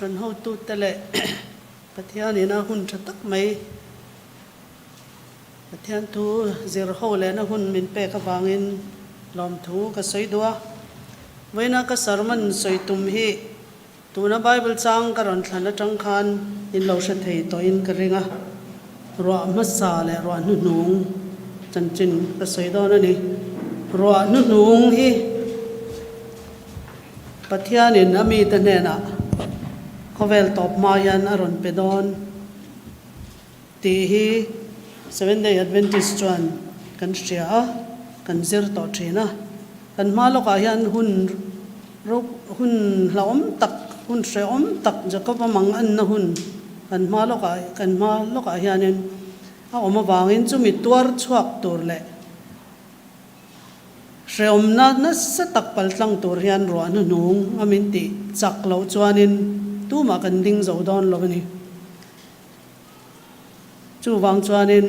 ฉันเฮาตุตะเลปะเทียนี่นะหุ่นชะตักไหมปะเทียนทูเซรเฮาเลนะหุ่นมินเปกะวางินลอมทูกะสอยดัวไว้นะกะสารมันสอยตุมฮีตูนะไบเบิลจังกะรอนทันนะจังคันอินเราชะเทตออินกะริงะรัวมัสซาเลรัวนุนุงจันจินกะสอยดอนะนี่รัวนุนุงฮีปะเทียนี่นะมีตะเนนะเขาเวลตอบมายันอรอนเปดอนตีฮี7 Day Adventist จวนกันเสียกันเสียต่อทีนะกันมาลกอายันหุ่นรูปหุ่นหลอมตักหุ่นเสียอมตักจะก็ประมังอันนะหุ่นกันมาลกอายันเนี่ยเอาออกมาวางอินจุมิตัวชวกตัวเละเสียอมนั้นสตักปัลตังตัวเรียนรัวนุนงอามินติจักเหล่าจวนินตู้มากันดิ้งเจ้าดอนเราเนี่ยจู่วางจวนิน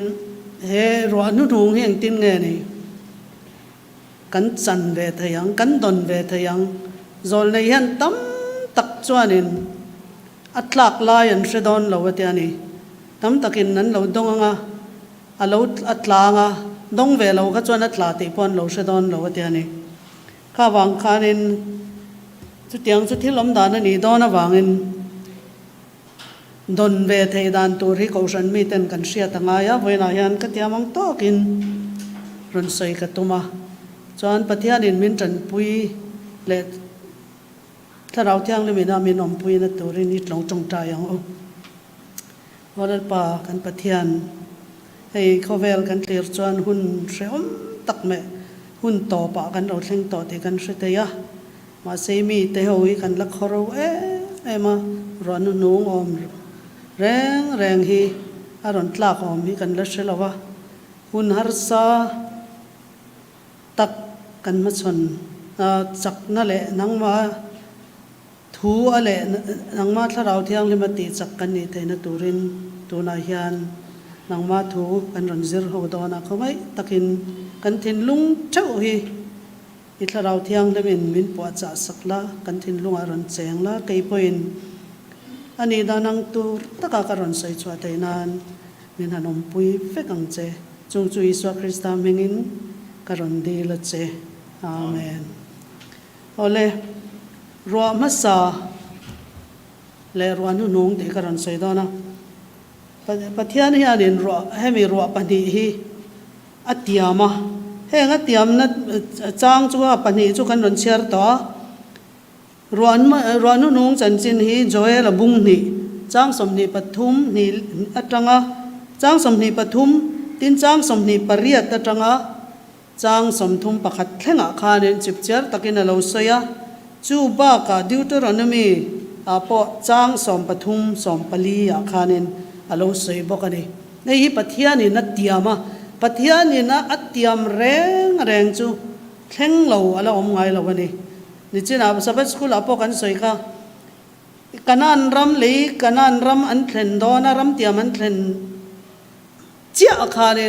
เฮรัวนุนงเฮงตินเงนี่กันจันเวทยังกันดอนเวทยังจอลในยันตั้มตักจวนินอัตลักลายันเสดอนเราเตียนี่ตั้มตักินนั้นเราดงงะเราอัตลางะดงเวเราก็จวนอัตลาติปอนเราเสดอนเราเตียนี่ข้าวางคานินจุดยังจุดที่ล้มดานนี่ดอนวางินดนเวทดานตัวที่เขาฉันมีเต็นกันเสียตั้งายะเวนายันก็เตียมังโตกินรุนใส่กตุมาจวนปะเทียนินมินจันปุยเล็ดถ้าเราเที่ยงเลยมีน้ำมีนมปุยนะตัวนี้นิดลงจงใจอย่างวันนั้นป่ากันปะเทียนให้เขาเวลกันเตียร์จวนหุ่นเสียมตักแม่หุ่นต่อป่ากันเราเล่งต่อที่กันเสียเตียมาเซมีเตหอยกันลักขราวมาร้อนนุ่งอมแรงฮีอารมณ์ตลากอมฮีกันลักเสลาวะหุ่นฮาร์ซาตักกันมาชนจักนั่นแหละนังมาทูอะไรนังมาถ้าเราเที่ยงเลยมาตีจักกันนี่แต่นตูรินตูนาฮิยันนังมาทูกันรันซิร์หัวดอนะเขาไม่ตักินกันทินลุงเจ้าฮีอิถ้าเราเที่ยงเลยมินปวดจ่าสักละกันทินลุงอรันเสียงละไกปอยน์อันนี้ดานังตูตะกากรันใส่ชัวเตนานมินหันอมปุยเฟกังเจจงจุยสวาคริสต์เมงินการันดีละเจอาเมนเอาเลยรัวมัสซาเลยรัวนุนงที่การันใส่ดอนะปะเทียนที่อันนี้รัวให้มีรัวปนีฮีอัตยามะให้อัตยามนั้นจ้างจุกปนีจุกันรันเชียร์ต่อรัวนุนงจันจินฮีจอยละบุงนี่จ้างสมนีปทุมนี่อัตรังะจ้างสมนีปทุมตินจ้างสมนีปริยัตรังะจางสมทุมประคัดแข่งอาคารจิบเจอร์ตะกินเราเสียจูบ้ากาดิวเตอร์นมีอาปอจางสมปทุมสมปลีอาคารเราเสียบอกกันนี่ในที่ปะเทียนี่นัดเตียมาปะเทียนี่นะอัดเตียมแรงจูแข่งเราอะไรอมไงเราวันนี้นี่จีน่าสบัดสกุลอาปอกันสวยค่ะกันนันรำลีกันนันรำอันเทรนดอนะรำเตียมันเทรนเจ้าอาคาร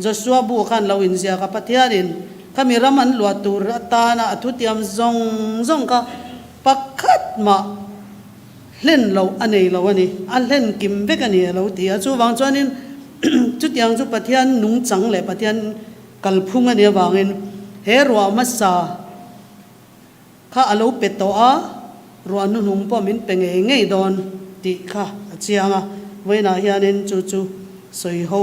จะสวบบุกันเราอินเสียกับปะเทียนินขมิรามันลวดตูรตานะทุติยมซงก็ปักขัดมาเล่นเราอันนี้เราวันนี้อันเล่นกิมเวกันนี่เราที่จู่วางจวนินจุดยังจุปะเทียนนุ่งจังเลยปะเทียนกัลพุงอันนี้วางินเฮรัวมัสซาข้าอาลูเป็ดตัวรัวนุ่งป้อมินเป็นไงดอนติข้าเจียงเวน่าเฮียนินจู่สวยหู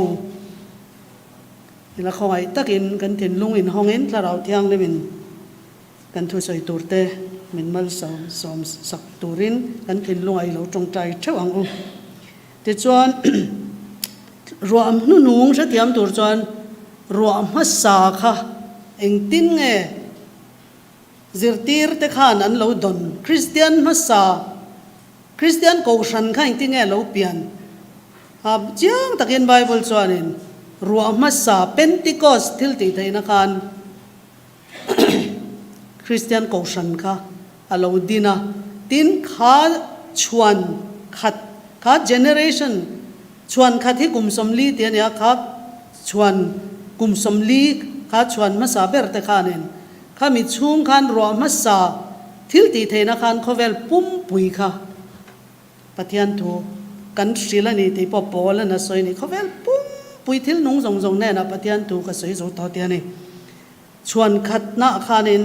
แล้วเขาไอ้ตะกินกันถิ่นลุงอินห้องเอ็นถ้าเราเที่ยงเลยมินกันทุสอยตูร์เตมินมัลสอมสักตูรินกันถิ่นลุงไอ้เราจงใจเช่าอังอุแต่จวนรวมนุ่งเสียเทียมตูร์จวนรวมมัสซาค่ะเอ็งตินเงซิร์ตีร์เตข้านั้นเราดนคริสเตียนมัสซาคริสเตียนโกชันข้าเอ็งตินเงเราเปลี่ยนอาบเจียงตะกินไบเบิลจวนนินรัวมัสซาเพนติคอสทิลติไทยนักการคริสเตียนโกชันค่ะอาลาวดีนะตินข้าชวนขัดข้าเจเนเรชันชวนขัดที่กลุ่มสมลีเตียเนี่ยข้าชวนกลุ่มสมลีข้าชวนมัสซาเบอร์เตข้านินข้ามีชุ่มขันรัวมัสซาทิลติไทยนักการเขาเวลปุ่มปุยค่ะ ปะเทียนทูกันสิละนี่ที่ปอปอแล้วนะสวยนี่เขาเวลปุ้มปุยทิลนุ่งทรงแน่นะปะเทียนทูก็สวยสุดต่อเตียนี่ชวนขัดหน้าคานิน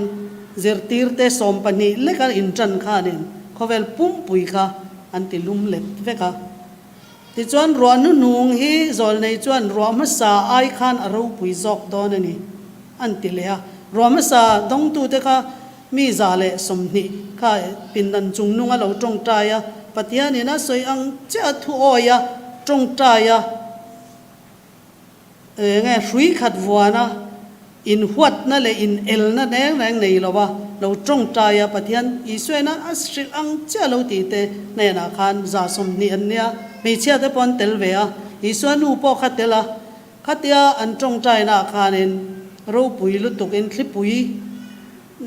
เจรตีร์เตสอมปนีเล็กอินจันคานินเขาเวลปุ้มปุยค่ะอันติลุมเล็ดเวค่ะที่จวนรัวนุ่งฮีจอลในจวนรัวมัสซาไอคานอารมณ์ปุยจอกดอนนี่อันติเลียรัวมัสซาดงตูเตค่ะมีจาเลสมนิค่ะปินดันจุงนุ่งเราจงใจอะปะเทียนี่นะสวยอังเจ้าทุโอยะจงใจอะไงรุยขัดวัวนะอินหัวนั่นเลยอินเอลนั่นแรงนี่เราว่าเราจงใจอะปะเทียนอีสวยนะอัศริอังเจ้าเราตีเตในนาคารจ่าสมนิอันเนี้ยไม่เชื่อแต่ปอนเตลเวียอีสวยนูปอขัดเตละขัดเตียอันจงใจนาคารเองเราปุยลุตุกอินคลิปปุย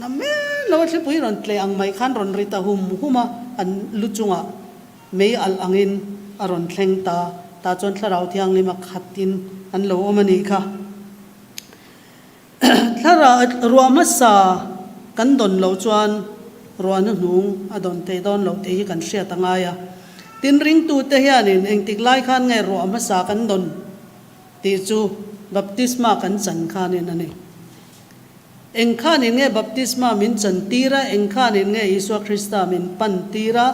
นั่นแม่เราคลิปปุยรอนเตลอังไม่ขันรอนริตาหุมาอันลุจุงะไม่อัลอังอินอรอนเทงตาจนทเราที่อังลิมาขัดตินอันโลมันนี่ค่ะถ้าเรารัวมัสซากันดนเราจวนรัวนุ่งอดนเตดอนเราเตยกันเสียตั้งไงอะตินริงตูเตยานินเองติกไล่ขันไงรัวมัสซากันดนตีจูบัพติสมากันจันขันินนั่นเองเองขันินไงบัพติสมามินจันตีระเองขันินไงยิสุคริสต์มินปันตีระ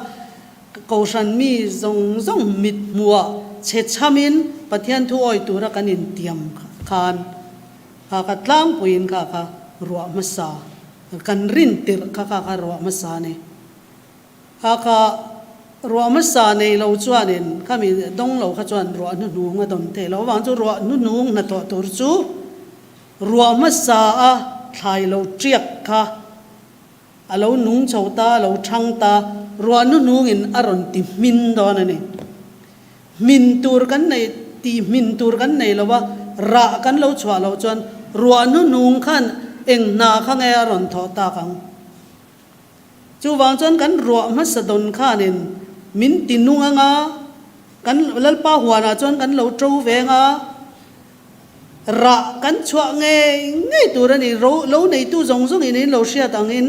กูฉันมีจงมิดมัวเช็ดชามินปะเทียนทุอยตัวรักันอินเตียมคานข้ากัดล้างปุยนข้ารัวมัสซากันรินติร์ข้ารัวมัสซาเนข้ารัวมัสซาเนเราจวนเองข้ามีดงเราข้าจวนรัวนุ่งมาดนเทเราวางจูรัวนุ่งนัดตัวจูรัวมัสซาไทยเราเจียกข้าเรานุ่งเฉาตาเราช่างตารัวนุ่งอินอารมณ์ติมินดอนนี่มินตูร์กันในตีมินตูร์กันในเราว่าระกันเราชัวเราจวนรัวนุ่งขันเองนาข้างไงอารมณ์ทอตาขังจูวางจนกันรัวมัสดนข้านินมินตินุงงากันลัลป้าหัวนาจนกันเราจูเวงาระกันชัวไงตัวนี้เราในตู้จงอินเราเสียตังอิน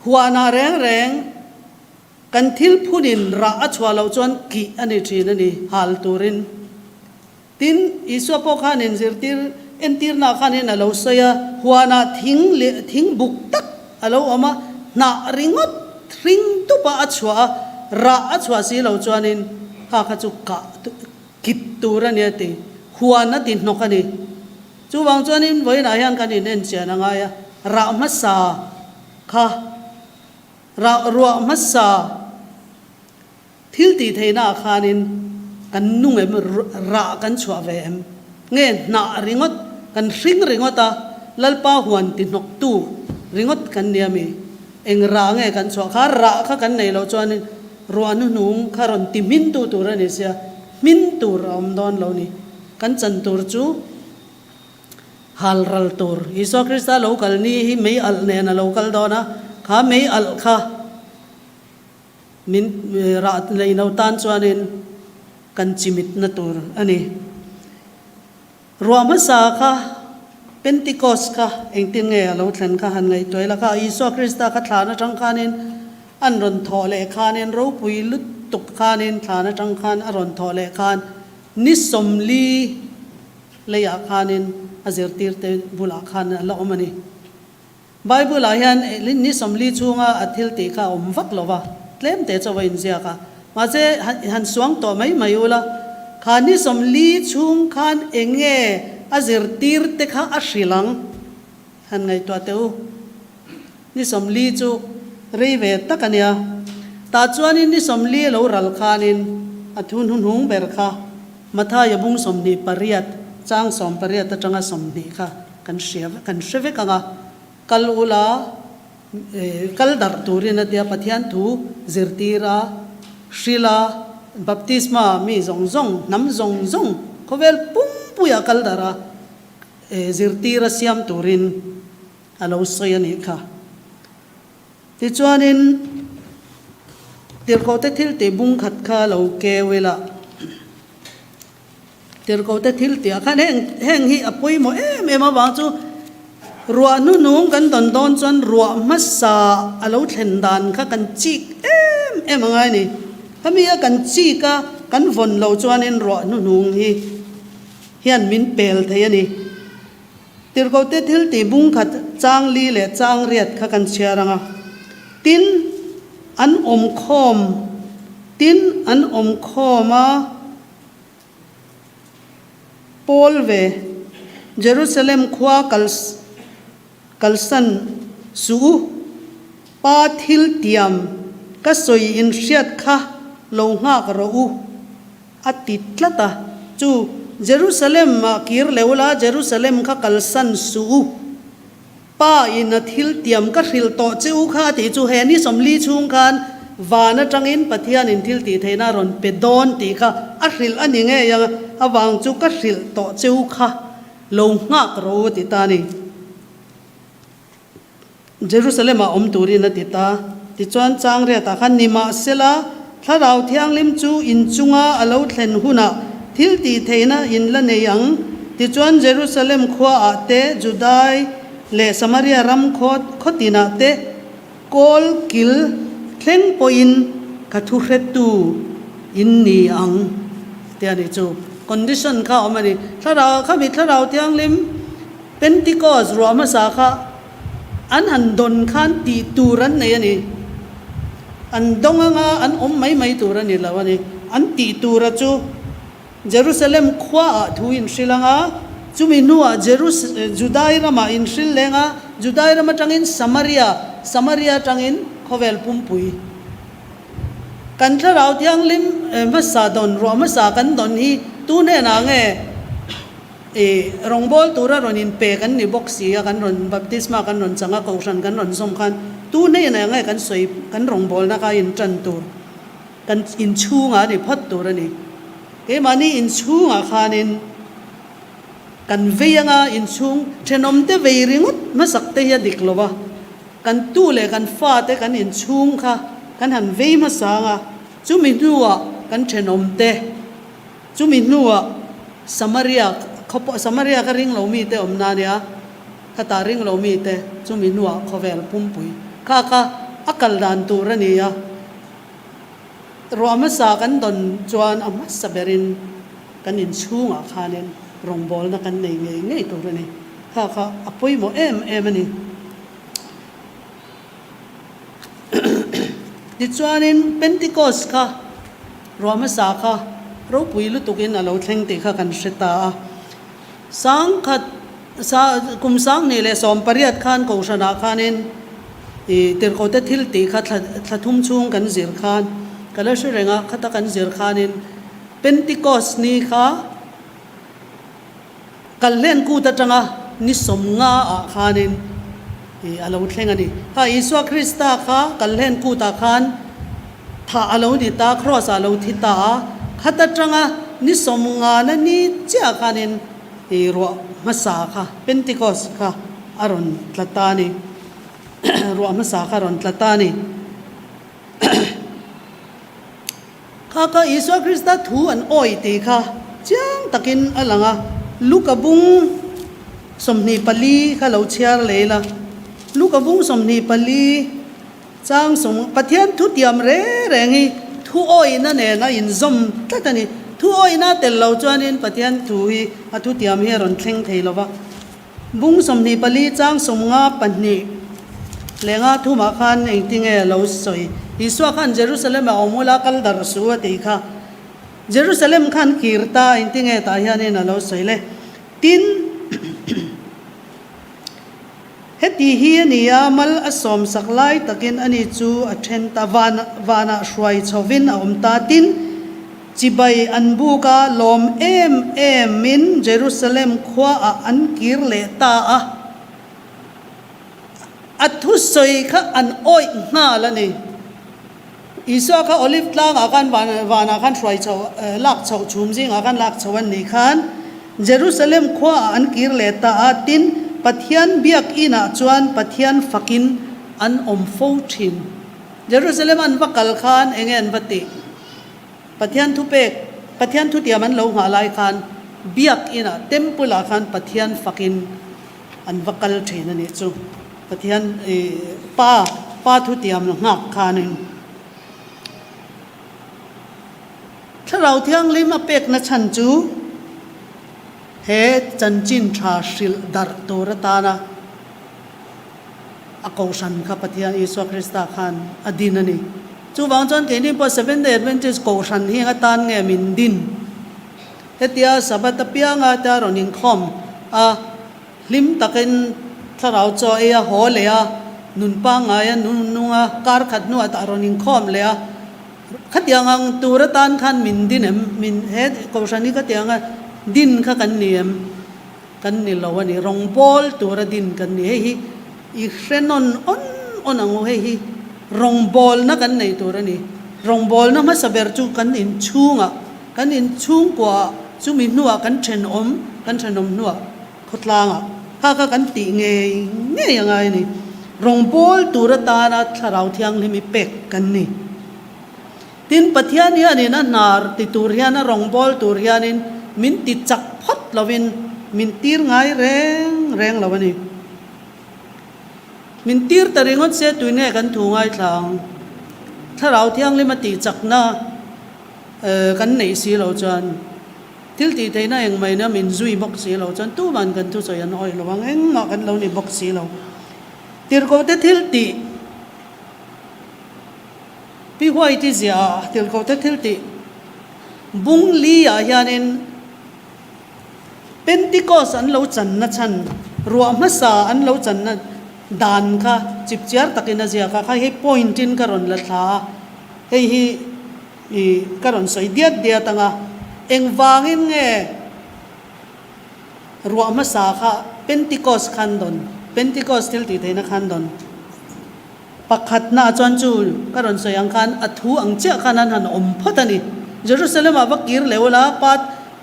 หัวนาแรงกันทิลพูดินระชัวเราจวนกีอันนี้ทีนั่นนี่ฮัลตูรินตินอิสวาปข้านินซิร์ติร์เอ็นติร์นาข้านินเราเสียหัวนาทิ้งบุกตักเราเอามานาริงตุปะชัวระชัวสิเราจวนินข้าขจุกะกิตตูรันเนี่ยติหัวนาตินนกนี่จูวังจวนินไว้นายันกันนินเอ็นเจนังไงระมัสซาข้ารัวมัสซาทิลตีเทน่าขานินกันนุ่งเอ็มระกันชัวเวมเงี้ยนาริงอดกันริงอดตาลัลป้าหวนตินกตูริงอดกันเนียมีเองระเงี้ยกันชัวขาระข้ากันในเราจวนนินรัวนุ่งขารอนติมินตูตัวระนี่เสียมินตูรอมดอนเรานี่กันจันตูร์จูฮัลรัลตูร์ยิสุคริสต์โลกัลนี่ฮิไม่อัลเนนโลกัลดอนะข้าไม่อัลข้ามินรัตเลยนาวตันชวนินกันจิมิตนัตูร์อันนี้รัวมัสซาข้าเป็นติโกสข้าเองติงเงยเราเห็นข้าหันไงตัวละข้ายิสุคริสต์ข้าฐานจังข้านินอันรอนทอเลข้านินเราปุยลุตุกข้านินฐานจังข้านอันรอนทอเลข้านนิสมลีเลยอาข้านินอาเซอร์ติร์เตบุลาข้านละอมันนี่ไบเบิลอายันลินนิสมลีชูงาอัติลติข้าวักลวะเล่มเตจวัยนเสียค่ะมาเจหันสวงตัวไม่อยู่ละข้านิสมลีชูงข้านเองเงอาเซอร์ติร์เตข้าอัชริลังหันไงตัวเตวนิสมลีชูเรเวตตะกันเนี่ยตาจวนินนิสมลีเรารัลข้านินอัทุนหุงเบรค่ะมาท่ายบุงสมนีปริยัตจ้างสมปริยัตจังสมนีค่ะกันเสียกันเสวกังกัลอุลากัลดัรตูรินเดียปะเทียนทูซิร์ตีราศิลาบัพติสมามีจงน้ำจงเขาเวลปุ่มปุยกัลดาราซิร์ตีราเซียมตูรินอาลาอุสยานิค่ะที่จวนินเดี๋ยวเขาจะทิลติบุงขัดข้าเราเกเวลาเดี๋ยวเขาจะทิลติข้าแห้งฮีอปุยโมมาบางจูรัวนุ่งกันตอนจนรัวมัสซาอาลูเทนดันข้ากันจิกไงนี่ mi a kan chi ka kan von lo chuanin ro nu nung hi hian min pel thei ani tir ko te thil ti bung khat chang li le chang riat kha kan chiaranga tin an om khoma pol ve Jerusalem khwa kalsan su pa thil tiam ka soi in riat kha lo nga ka ro u atitlata chu Jerusalem ma kir leula Jerusalem kha kalsan su pa in a thil tiam ka hril to cheu kha ti chu he ni somli chung khan wana tangin pathian in thil ti theina ron pedon ti kha a hril ani nge yang awang chu ka hril to cheu kha lo nga ka ro ti ta ni Jerusalem a om turin a ti ta ti chuan chang re ta khan nima sela tharau thiang lim chu in chunga alo thlen huna thil ti theina in la ne yang ti chuan Jerusalem khwa a te Judai le Samaria ram khotina te kol kil thleng poin ka thu hretu in ni ang te ani chu condition kha omani tharau thiang lim Pentecost roma sa kha an han don khan ti turan nei ani an donganga an mai turan ni lawani an ti tura chu Jerusalem khwa a thu in shilanga chumi nuwa Judai rama in shil lenga Judai rama tangin Samaria tangin khovel pumpui kan tharau thiang lim masa don roma sa kan don hi tu ne na nge rongbol tura ronin pe kan ni boxi kan ron baptisma kan ron changa kausan kan ron som khan tu ne na nge kan soi kan rongbol na ka in tran tur kan in chunga ni phat tur ani ke mani in chunga khanin kan veyanga in chung thenom te veiringut masak te ya diklowa kan tu le kan fa te kan in chung kha kan han vei masanga chumi nuwa kan thenom te chumi nuwa Samaria ka ring lo mi te omna nia khata ring lo mi te chumi nuwa khovel pumpui ka akal dan tur ania roma sa kan don chuan ama saberin kan in chunga khanen rongbol na kan nei ngei tur ani kha apoi mo em ani di chuanin Pentecost kha roma sa kha ro puilu tukin alo thleng te kha kan seta sang khat sa kum sang ni le som pariat khan ko sana khanin tir ko te thil ti kha thum chung kan zir khan kala shrenga khata kan zir khanin Pentecost ni kha kallen ku ta tanga ni somnga a khanin alo thleng ani ha Iswa Krista kha kallen ku ta khan tha alo ni ta cross alo thi ta khata tanga ni somnga na ni cha khanin ro masa kha Pentecost kha aron tlatani ro masa kha ron tlatani kha Iswa Krista thu an oi ti kha chang takin alanga lukabung somni pali kha lo chiar leila lukabung somni pali chang som pathian thu tiam re rengi thu oi na ne na in zom tatani thu oi na tel lo chuanin pathian thu hi a thu tiam hi ron thleng thei lova bung somni pali chang somnga panni lenga thu ma khan engtinge lo soi Iswa khan Jerusalem a omula kal dar suwa te kha Jerusalem khan kirta engtinge ta hianin alo soile tin heti hi ania mal asom saklai takin ani chu a then ta wana shwai chovin a omta tin chibai anbu ka lom em min Jerusalem khwa a an kir le ta a athu soi kha an oi nga la ni Iswa kha olive tlang akan wana khan shwai chaw lak chaw chum jing akan lak chawan ni khan Jerusalem khwa an kir le ta a tin pathian biak ina chuan pathian fakin an om fo thin Jerusalem an vakal khan engen vati pathian thu pek pathian thu tiaman lo nga lai khan biak ina temple a khan pathian fakin an vakal thin ani chu pathian pa thu tiam ngak khanin ถ้าเราเที่ยงลิมาเป็กนะฉันจูเฮจันจินชาสิลดัรตัวรตานะอากาชันข้าพเจ้าอิสุคริสต์ขันอดีนันนี่จูบางจนเกิดนี่พอ7 day Adventistกาชันเฮียงตานเงมินดินเฮตียสับตะเปียงอาตารอนิงคอมลิมตะกินถ้าเราจอเอียหอเลยนุนปังอานุนนัวการขัดนัวตารอนิงคอมเลยขัดยังอังตัวรตานขันมินดินมินเฮกาชันนี่ขัดยังดินข้ากันเนียมกันนี่เราวันนี้รองบอลตัวระดินกันนี่เฮ้ยอีเรนอนอังเฮ้ยรองบอลนักกันในตัวระนี่รองบอลนักมาสเบอร์จูกันอินชุ่งกันอินชุ่งกว่าจูมินนัวกันเชนอมนัวขดลางข้ากันตีเงยยังไงนี่รองบอลตัวระตานะถ้าเราเที่ยงเลยมีเป็กกันนี่ตินปัทยานี่นี่นะนาร์ติตัวเรียนะรองบอลตัวเรียนินมินติดจักพัดลาวินมินตีร์ไงแรงลาวันนี้มินตีร์ตะริงอดเสียตัวเนี่ยกันถูกไงทางถ้าเราเที่ยงเลยมาติดจักนะกันไหนสีเราจันทิลตีไทยน่าอย่างไม่นะมินซุยบอกสีเราจันตู้มันกันทุกส่วนน้อยระวังเอ็งมากันเรานี่บอกสีเราตีร์ก็จะทิลตีพี่หัวอิติเสียตีร์ก็จะทิลตีบุ้งลียานินเป็นติโกสอันเราจันนะฉันรัวมาสาอันเราจันนะดานค่ะจิบเจียร์ตะกินนะเสียค่ะให้ point in กระรอนละท่าให้กระรอนสวยเดียตั้งเอ็งวางเงี้ยรัวมาสาค่ะเป็นติโกสขันดอนเป็นติโกสทิลติเทนะขันดอนปักขัดหน้าจวนจูกระรอนสวยอังคันอัฐูอังเจ้าขันนั้นหันอมพัฒนีเยรูซาเล็มอาบักกิร์เลวละ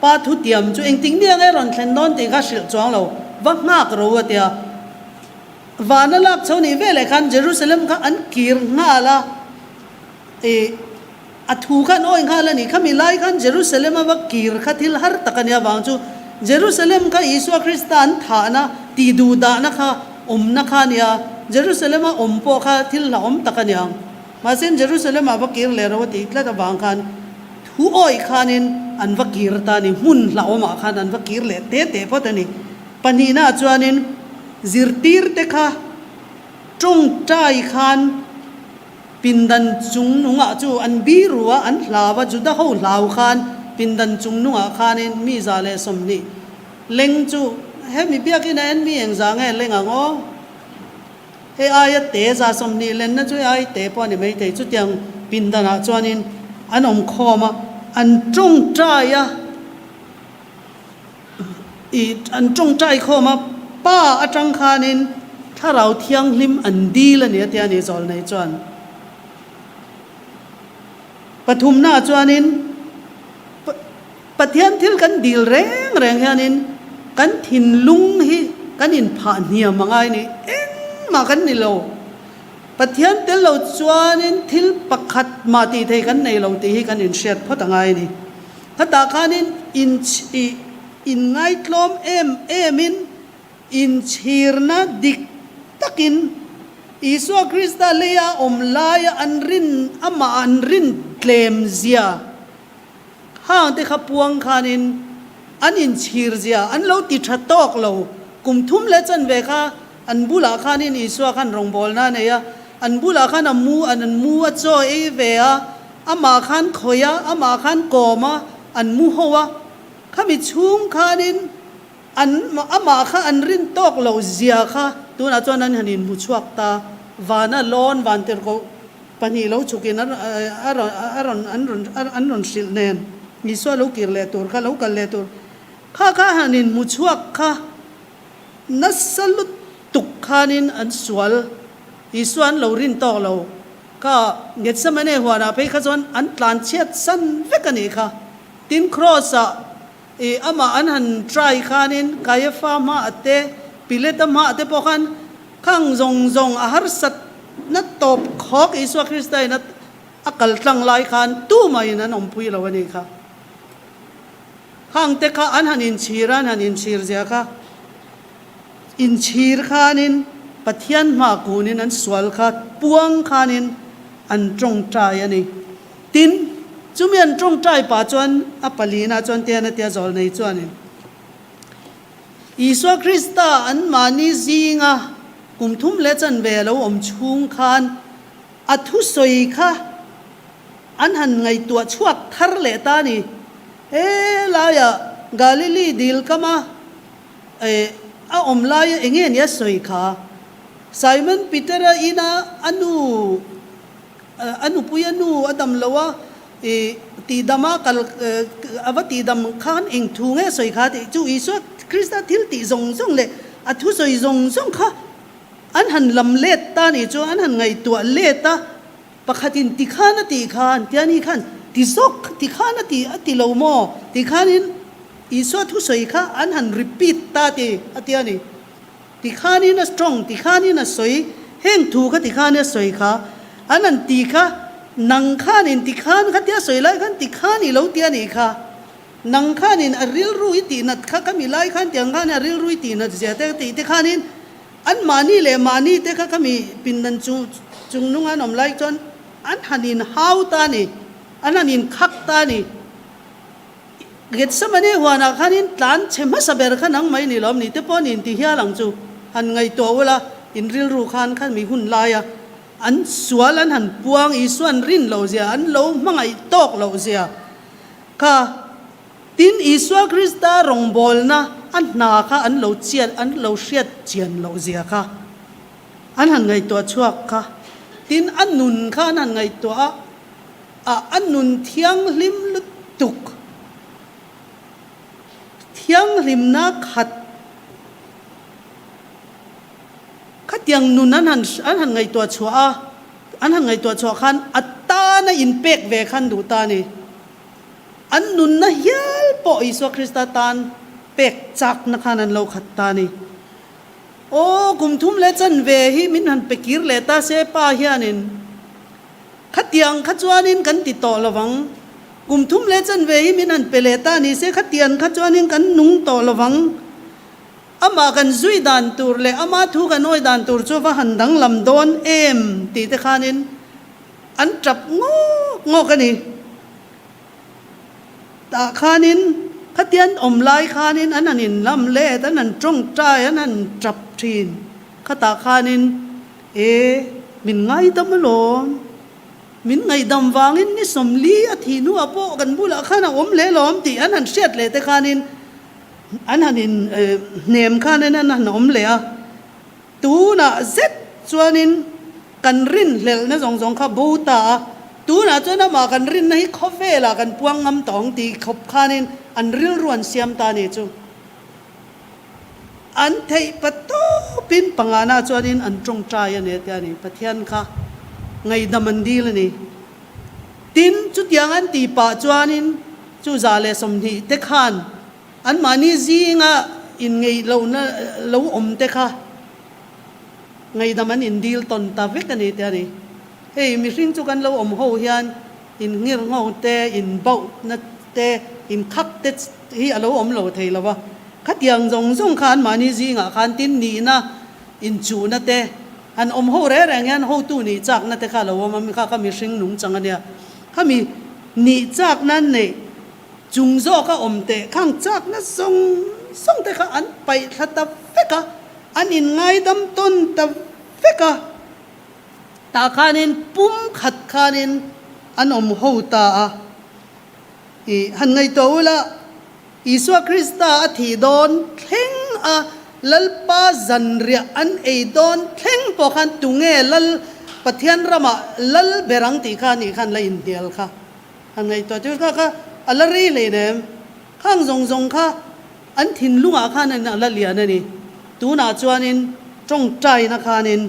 ปาทุเตียมจูเองติงเดียงไอรอนเทนดอนติงข้าสิลจวงเราวักนักรู้ว่าเดียวานาลักชาวนี้เวลคันเยรูซาเล็มข้าอันกิร์น่าละอัฐูขันโอ้ยข้าละนี่ข้ามีไล่ขันเยรูซาเล็มอาบักกิร์ข้าทิลฮาร์ตกันยาบางจูเยรูซาเล็มข้าอิสุคริสต์อันฐานะตีดูดานะข้านะข้าเนี่ยเยรูซาเล็มอาโปข้าทิลละตะกันยังมาเส้นเยรูซาเล็มอาบักกิร์เลรวติละตะบางขันหูอ้อยขันินอันวักกีร์ตานี่หุ่นละอมาขันอันวักกีร์เละเตะพอตานี่ปนีน่าจวนินซิร์ตีร์เตค่ะจงใจขันปินดันจุงนุงะจูอันบีรัวอันลาวจุดะเขาลาวขันปินดันจุงนุงะขันินมีซาเลสมนี่เล็งจูเฮมีเบียกินเอ็นมีเองจางเอเล็งอ่ะง้อเฮอายเตะซาสมนี่เล่นนะจูอายเตะพอนี่ไม่เตะจุดยังปินดันอ่ะจวนินอันอมคอมาอันจงใจอันจงใจคอมาป้าอาจังคานินถ้าเราเที่ยงลิมอันดีละเนี่ยเที่ยนี่จอลในจวนปฐุมหน้าจวนินปะเทียนทิลกันดีแรงแค่นินกันถิ่นลุงฮีกันอินผ่านเหี่ยมังไงนี่เอ็งมากันนี่เราปะเทียนเตลเราจวนนินทิลปักขัดมาตีเทกันในเราตีให้กันอินเชียดเพราะต่างไงนี่ถ้าตาคานินอินไงกลมเอ็มินอินชีร์นะดิกตักินอิสุคริสต์เลียอมลายอันรินอามาอันรินเคลมเซียห้างที่ขับพวงคานินอันอินชีร์เซียอันเราติดชัดตอกเรากุมทุ่มเลจันเวค่ะอันบุลาคานินอิสุขันรองบอลนั่นเนี่ยอันบุลาขันอันมูอัจโจเอเวียอามาขันขอยอามาขันโกมาอันมูหัวข้ามีชุ่มคานินอันอามาข้าอันรินตอกเราเสียค่ะตัวนั้นจวนนั้นหันินมุชวักตาวานาลอนวันเตอร์ก็ปนีเราชุกินอันรอนสิลเนนมิสวาเรากิร์เลตัวข้าเรากันเลตัวข้าหันินมุชวักค่ะนัสลุตุกคานินอันสวลอิสวนเรารินตอกเราก็เกิดสมัยนี้หัวหน้าไปข้าจวนอันตลานเชียดสันเวกันนี่ค่ะตินครอสอามาอันหันทรายคานินกายฟ้ามาเตปิเลตมาเตปอกันข้างจงอาหารสัตนัดตบขอกอิสุคริสต์นัดอักลตั้งลายคันตู้ไม่นั้นอมพุยละวันนี้ค่ะข้างเตค่ะอันหันอินชีรันหันอินชีรเสียค่ะอินชีรคานินปะเทียนมากูนินอันสวลค่ะปวงคานินอันจงใจอันนี้ติน จุเมียนจงใจป่าจวนอปลีนาจวนเตียนเตียจอลในจวนนี้อิสวาคริสต์อันมานิจิงะกุมทุ่มเลจันเวลอมชุงคานอัทุสอยค่ะอันหันไงตัวชวกทาร์เลตานี่ลายกาลิลีดิลกามาอมลายเงี้ยเนี่ยสอยค่ะไซมอนปีเตอร์อินาอันูปุยนูอดัมลาวะตีดามาคัลอวตีดามขานเองทุ่งเงี้ยสอยค่ะที่จูอิสวาคริสต์ทิลติซงเลยอัทุสอยซงค่ะอันหันลำเล็ดตานี่จูอันหันไงตัวเล็ดตาปะขัดินติขานติขานที่อันนี้ขันติซอกติขานติลาวโมติขานินอิสวาทุสอยค่ะอันหันรีพีทตาติที่อันนี้ติขานินน่ะ strong ติขานินน่ะสวยเฮงถูกติขานินสวยค่ะอันนั้นติขานังขานินติขานค่ะที่สวยไล่ขันติขานิลาวที่อันนี้ค่ะนังขานินอริลรู้ตินัดค่ะก็มีไล่ขันที่อังขานินอริลรู้ตินัดเสียแต่ติขานินอันมานี่เลยมานี่แต่ก็มีปินนันจุงนุ่งอันอมไล่จนอันหันินฮาวตานี่อันหันินคักตานี่เกิดสมัยนี้หัวนักขันินตันเชื่อมาสเปรขันนังไม่นี่ล้อมนี่แต่พอนินที่เฮียหลังจูหันไงตัวเวลาอินริลรูขันขันมีหุ่นลายอันสวนอันหันปวงอีส่วนรินเหล่าเสียอันเหล่ามังไอตอกเหล่าเสียค่ะตินอีสวาคริสต์ารองบอลนะอันนาค่ะอันเหล่าเจียนอันเหล่าเชียดเจียนเหล่าเสียค่ะอันหันไงตัวชวกค่ะตินอันนุนค่ะอันไงตัวอันนุนเทียงลิมลุตุกเทียงลิมนักขัดยังนุนอันหันไงตัวชัวอันหันไงตัวชัวขันอัตตานะอินเป็กเวขันดูตานี่อันนุนนะเฮียลปออิสวาคริสต์ตานเป็กจักนักขันอันเราขัดตานี่โอ้กุมทุ่มเลจันเวหิมินหันเป็กิรเลตาเซปาเฮียนินขัดยังขัดจวนินกันติดต่อระวังกุมทุ่มเลจันเวหิมินหันเปเลตานี่เซขัดยังขัดจวนินกันนุ่งต่อระวังอามากันซุยดานตูร์เลอามาทุกันน้อยดานตูร์ชัวหันดังลำดอนตีเตขานินอันจับงอกันนี่ตาขานินขัดยันอมลายขานินอันนั้นนินลำเล่อันนั้นจงใจอันนั้นจับทีนขตาขานินมินไงดำมลมมินไงดำวางินนี่สมลีอธินัวโปกันบุละข้านะอมเล่ล้อมตีอันนั้นเสียดเลยแต่ขานินอันนั้นเนมข้านั่นน่ะน้อมเลยตูน่ะเซ็ตจวนินกันรินเลลนะสองข้าบูตาตูน่ะจวนน่ะมากันรินให้คอเฟ่ละกันพวงงำตองตีขบข้านินอันริลรวนเสียมตาเนี่ยจูอันเทยปะโตปินปังอาณาจวนินอันจงใจเนี่ยแต่นี่ปะเทียนค่ะไงดำมันดีเลยนี่ตินจุดยังอันตีป่าจวนินจูจ่าเลสมทีเทขานอันมานี่จีงะอินไงเราอมเตค่ะไงดำมันอินดีลตนตาเวกันนี่แต่นี่เฮ้ยมีสิ่งจุกันเราอมหัวเฮียนอินเงียงหัวเตอินเบานัดเตอินคักเตที่เราอมเราเทละวะขัดยังจงขานมานี่จีงะขานตินนี่นะอินจูนัดเตอันอมหัวแรงยันหัวตู้นี่จากนัดเตค่ะเราว่ามันมีข้ามีสิ่งหนุ่มจังอันเนี่ยข้ามีนี่จากนั้นเนี่ยจุงโซก็อมเตะข้างจากนั้นส่งแต่ข้าอันไปทัดเฟกะอันอินไงดำต้นตะเฟกะตาขานินปุ่มขัดขานินอันอมหูตาหันไงตัวละอิสวาคริสต์อธิดอนเพ่งลัลปาจันเรียอันดอนเพ่งพอขันตุงเงลัลปะเทียนรามาลัลเบรังตีขานี่ขันละอินเดียลค่ะหันไงตัวจุดค่ะอัลลรีเลยเนี่ยข้างทรงค่ะอันถิ่นลุงอาคานั่นอัลลเลียนั่นนี่ตูน่าจวนินจงใจนะคานิน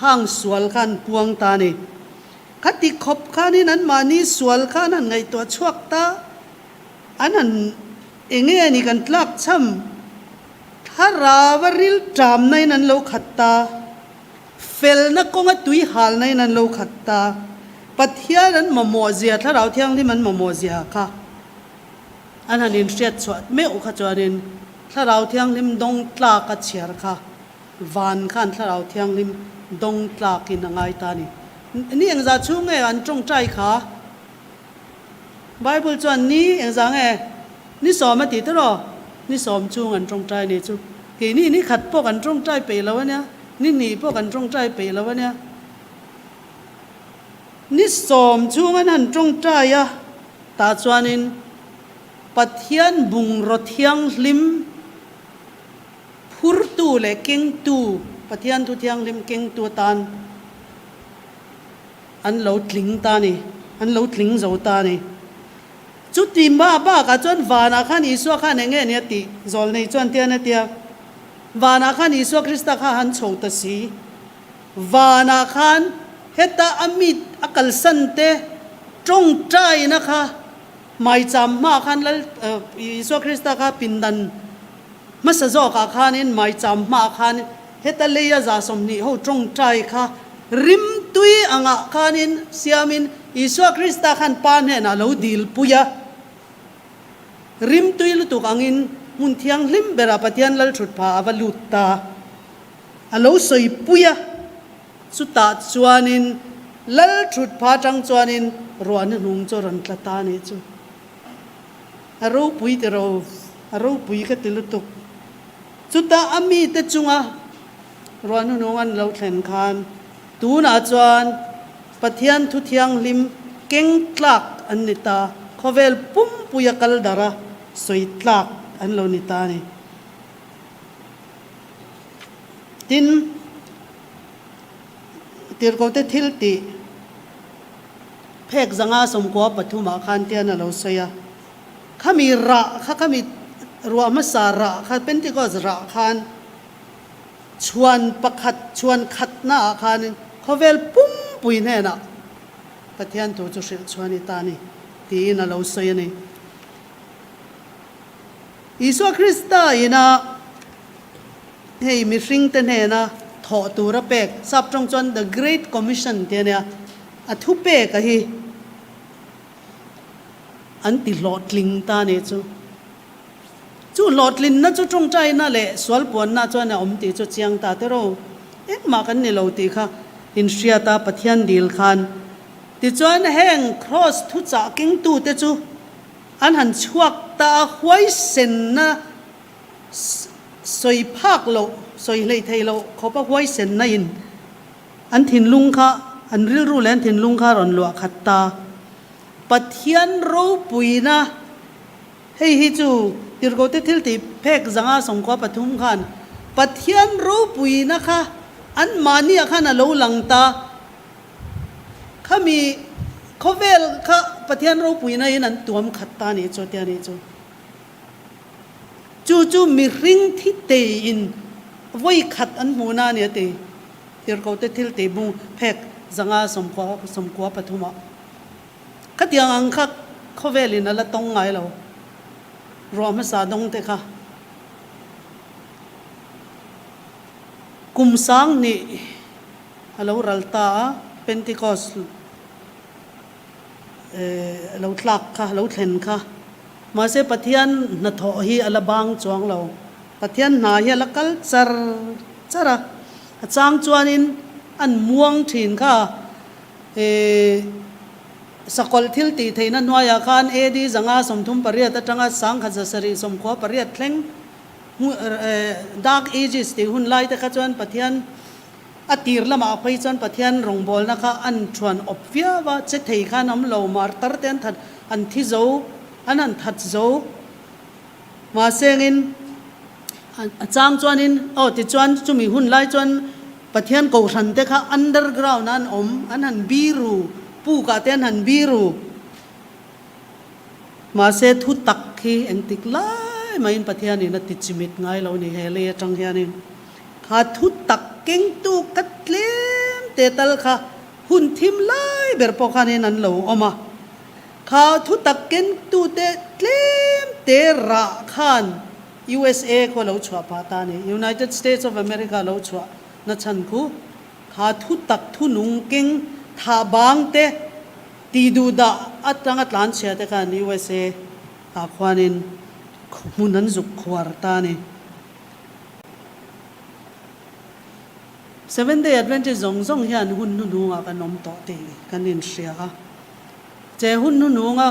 ข้างสวลขันพวงตานี่ขัดติขบข้านี่นั้นมานี่สวลข้านั่นไงตัวชวกตาอันนั้นเงี้ยนี่กันลักช่ำถ้าราวริลจามในนั้นเราขัดตาเฟลนักกงตุยหาลในนั้นเราขัดตาปัทยานั้นมาโมเซียถ้าเราเที่ยงที่มันมาโมเซียค่ะอันนั้นอินเสียดสวดไม่อุขจรินถ้าเราเที่ยงลิมดงตลากัดเชียร์ค่ะวันขันถ้าเราเที่ยงลิมดงตลากินง่ายตานี่นี่ยังจะช่วงไงอันจงใจค่ะ Bible chuan ni engzang e ni som ati to ro ni som chung an trong trai ni chu ki ni khat pok an trong trai pe lo ania ni pok an trong trai pe lo ania ni som chung an han trong trai ya ta chuanin pathian bung ro thiang lim phur tu le keng tu pathian tu thiang lim keng tu tan an lo tling ta ni an lo tling zo ta ni chu tim ba ka chuan vana khan isu khan enge ne ti zol nei chuan tia na tia vana khan isu krista kha han chho ta si vana khan heta amit akal san te trong trai na kha mai cham ma khan lal isu krista kha pindan masa zo ka khanin mai cham ma khan heta leya za som ni ho trong trai kha rim tui anga khanin siamin isu krista khan pan he na lo dil puya rim tui lu tu kangin mun thiang lim bera pathian lal thut pha avaluta alo soi puya chuta chuanin lal thut pha tang chuanin ruan nung cho ran tlata ni chu aro pui te ro pui ka tilu tu chuta ami te chunga ruan nung an lo thlen khan tu na chuan pathian thu thiang lim keng tlak an nita khovel pum puya kal dara soi tlak an lo nita ni tin tir ko te thil ti phek zanga som ko pathuma khan te na lo soya khami ra khami ruwa ma sa ra kha pentecost ra khan chuan pakhat chuan khat na khan khovel pum pui ne na pathian tu chu hril chuani ta ni ti na lo soya ni Isu Krista ina hei mi hring te ne na tho tu ra pek sap trong chuan the great commission te ne a thu pe ka hi an ti lot ling ta ne chu lot lin na chu trong chai na le swal pon na chuan na om ti chu chiang ta te ro ek ma kan ni lo ti kha in shria ta pathian dil khan ti chuan heng cross thu cha king tu te chu an han chuak ta huai sen na soi phak lo soi lei thei lo khopa huai sen na in an thin lung kha an ril ru len thin lung kha ron lo khatta pathian ro puina hei hi chu tirgo te thil ti phek zanga song ko pathum khan pathian ro puina kha an mani khan a lo langta khami khovel kha pathian ro puina in an tuam khatta ni cho tia ni chu mi ring thi te in voi khat an huna ni te tir ko te thil te bu phek zanga som ko pathuma khatiang ang kha khovel in ala tong ngai lo rom sa dong te kha kum sang ni alo ralta pentecost lo tlak kha lo thlen kha ma se pathian na tho hi alabang chuang lo pathian na hi lakal chara chang chuanin an muang thin kha sakol thil ti theina noya khan edi zanga somthum pariat atanga sang kha jasari somkho pariat thleng dark ages ti hun lai ta kha chuan pathian atir lama phei chuan pathian rongbol na kha an thuan opvia wa che thei khan am lo mar tar ten that an thi zo an that zo ma sengin achang chuanin ti chuan chumi hun lai chuan pathian ko ran te kha underground an om an han biru pu ka ten han biru ma se thu tak khi engtik lai mai pathian ni na ti chimit ngai lo ni hele atang hianin kha thu tak keng tu katlem te tal kha hun thim lai ber po khanin an lo oma kha thu tak ken tu te tlem te ra khan USA ko lo chwa pa ta ni United States of America lo chwa na chan khu kha thu tak thu nung keng tha bang te ti du da atang atlan che te khan USA a khwanin munan zuk khwar ta ni Seventh-day Adventist zong hian hun nu nga kanom to te kanin sia che hun nu nga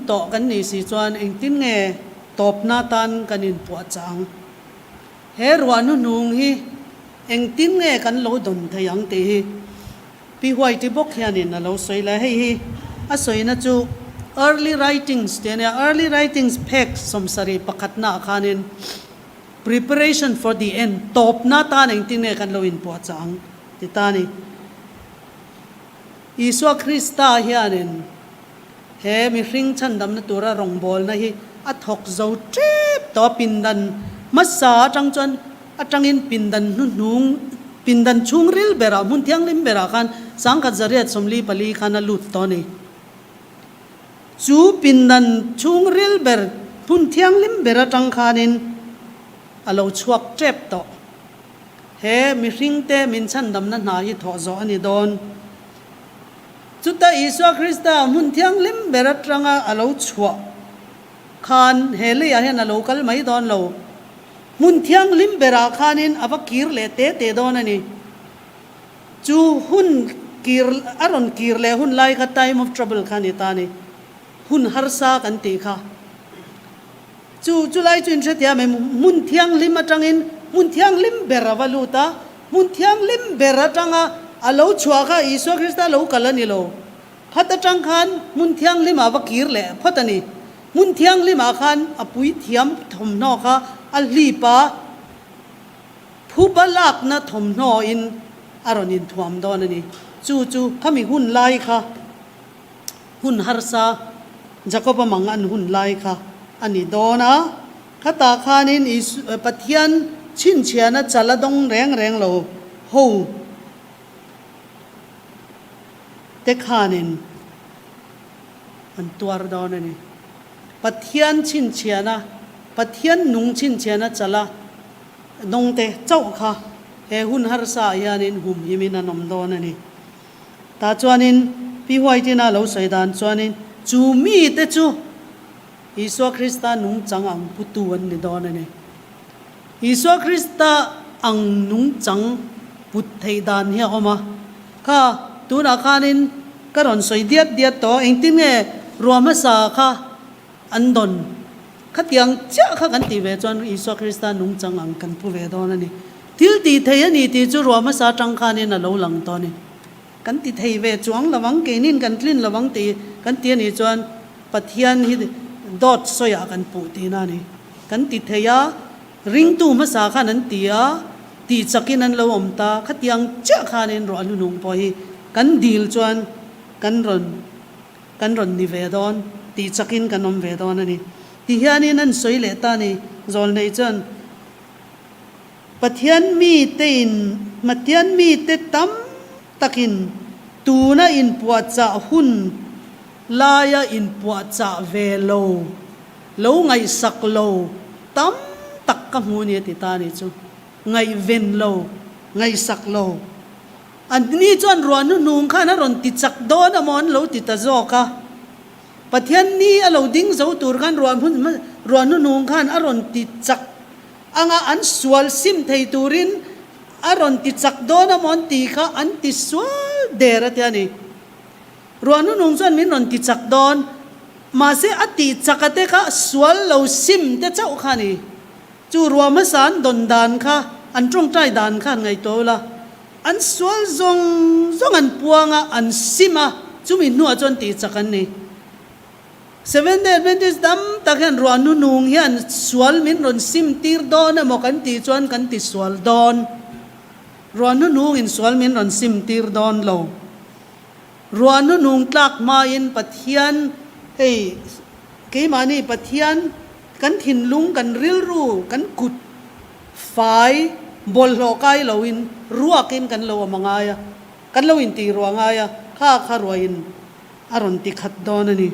โตกันนี่สิจวนเองตินเงตบนาตันกันอินปวดจังเฮรัวนุงฮีเองตินเงกันโลดนทยังตีปีหวยที่บกเฮียนินนะเราสวยเลยฮีอาสวยนะจู early writings เนี่ย early writings เพกสมสรีประคัตนาคานิน preparation for the end ตบนาตันเองตินเงกันโลอินปวดจังติตานี่อิสวาคริสต์เฮียนินเฮมีริงชันดำนตัวระรองบอลนะฮีอัดหกเจ้าเจ็บตัวปินดันมัสสาจังจวนอัดจังอินปินดันนุงปินดันชุงริลเบรามุนเทียงลิมเบรากันสังกัดจริยสมลีปลีขันลุดตัวนี้จูปินดันชุงริลเบรมุนเทียงลิมเบราจังขานินอโลชวกเจ็บตัวเฮมีริงเตมินชันดำนั้นหาฮิทอจออันนี้โดนจุดที่อิสวาคริสต์มุนเทียงลิมเบรัตรังอาลูชัวขานเฮลียาเฮนอาลูคัลไม่ดอนโลมุนเทียงลิมเบราขานินอภักกีร์เลเตเตดอนนี่จูหุนกีร์อารอนกีร์เลหุนไลกับ time of trouble ขานิตานี่หุนฮาร์ซากันตีค่ะจูไลจูอินเสตียามุนเทียงลิมจังอินมุนเทียงลิมเบราวาลูตามุนเทียงลิมเบรัตรังอาลูชัวค่ะอิสวาคริสต์อาลูคัลนี่โลพัดจังขันมุนเทียงลิมาวักกีร์เล่พัดนี่มุนเทียงลิมาขันอปุยเทียมทมนอค่ะอัลลีปาผู้บลักนะทมนออินอารอนินทวมดอนนี่จูข้ามีหุ่นไล่ค่ะหุ่นฮาร์ซาจะก็ประมังอันหุ่นไล่ค่ะอันนี้โดนะข้าตาขานินอิสปะเทียนชินเชียนะจัลดงแรงโลโฮเด็กขานินอันตัวระดอนนี่ปัทยันชินเชียนะปัทยันนุงชินเชียนะจัลละนงเตเจ้าค่ะเฮหุนฮาร์ซายันินหุมยิมินันอมดอนนี่ตาจวนินพี่หวยที่น่าเราใส่ดานจวนินจูมีเตจูอิสวาคริสต์นุงจังอังพุตุวันนี่ดอนนี่อิสวาคริสต์อังนุงจังพุทธัยดานเฮียออกมาค่ะตัวนักขานินก็รอนสวยเดียดต่อเองที่เนี่ยรวมมาสาค่ะอันดอนขัดยังเจ้าค่ะกันตีเวจวนอิสวาคริสต์นุ่งจังอังกันผู้เวดอนนี่ทิลตีเทียนี่ตีจูรวมมาสาจังขานินน่ะเราหลังตอนนี้กันตีเทียเวจวงระวังเกนินกันลิ้นระวังตีกันตีนี่จวนปัทยันฮิดอดสอยกันปูตีนั่นนี่กันตีเทียริงตูมาสาขานั้นตีตีจักินันเราอมตาขัดยังเจ้าขานินรอนุ่งพอฮีกันดีลจวนกันรอนนิเวดอนตีจักินกันนมเวดอนนี่ที่เฮียนี่นั่นสวยเลตานี่จอลในจวนปัทยันมีเตินมัทยันมีเตตัมตักินตูน่าอินปวดจ่าหุ่นลายอินปวดจ่าเวโลโลไงสักโลตัมตักกะมูนี่ติตานี่จูไงเวนโลไงสักโลอันนี้จวนรัวนุ่งข้านะรอนติดจักโดนอมอนเราติดตะโจกะปัทยันนี้เราดิ้งเจ้าตัวกันรัวนุ่งข้าอรอนติดจักอันสวลซิมไทตูรินอรอนติดจักโดนอมอนตีข้าอันติสวลเดรัตยานี่รัวนุ่งจวนมินรอนติดจักโดนมาเสอติจักเตข้าสวลเราซิมเตเจ้าข้านี่จูรัวมาสานดนดานข้าอันตรงใจดานข้าไงโตละอันสวลซงอันปวงอันซิมาจุมินัวจนตีจักันนี่Seven Day Adventist dam takhan ruan nung hian swal min ron sim tir don mo kan ti chuan kan ti swal don ruan nung in swal min ron sim tir don lo ruan nung tlak ma in pathian hey ke mani pathian kan thin lung kan ril ru kan kut fai bol lo kai lo in ruakin kan lo mangaya kan lo in ti ruangaya kha ruain aron ti khat don ani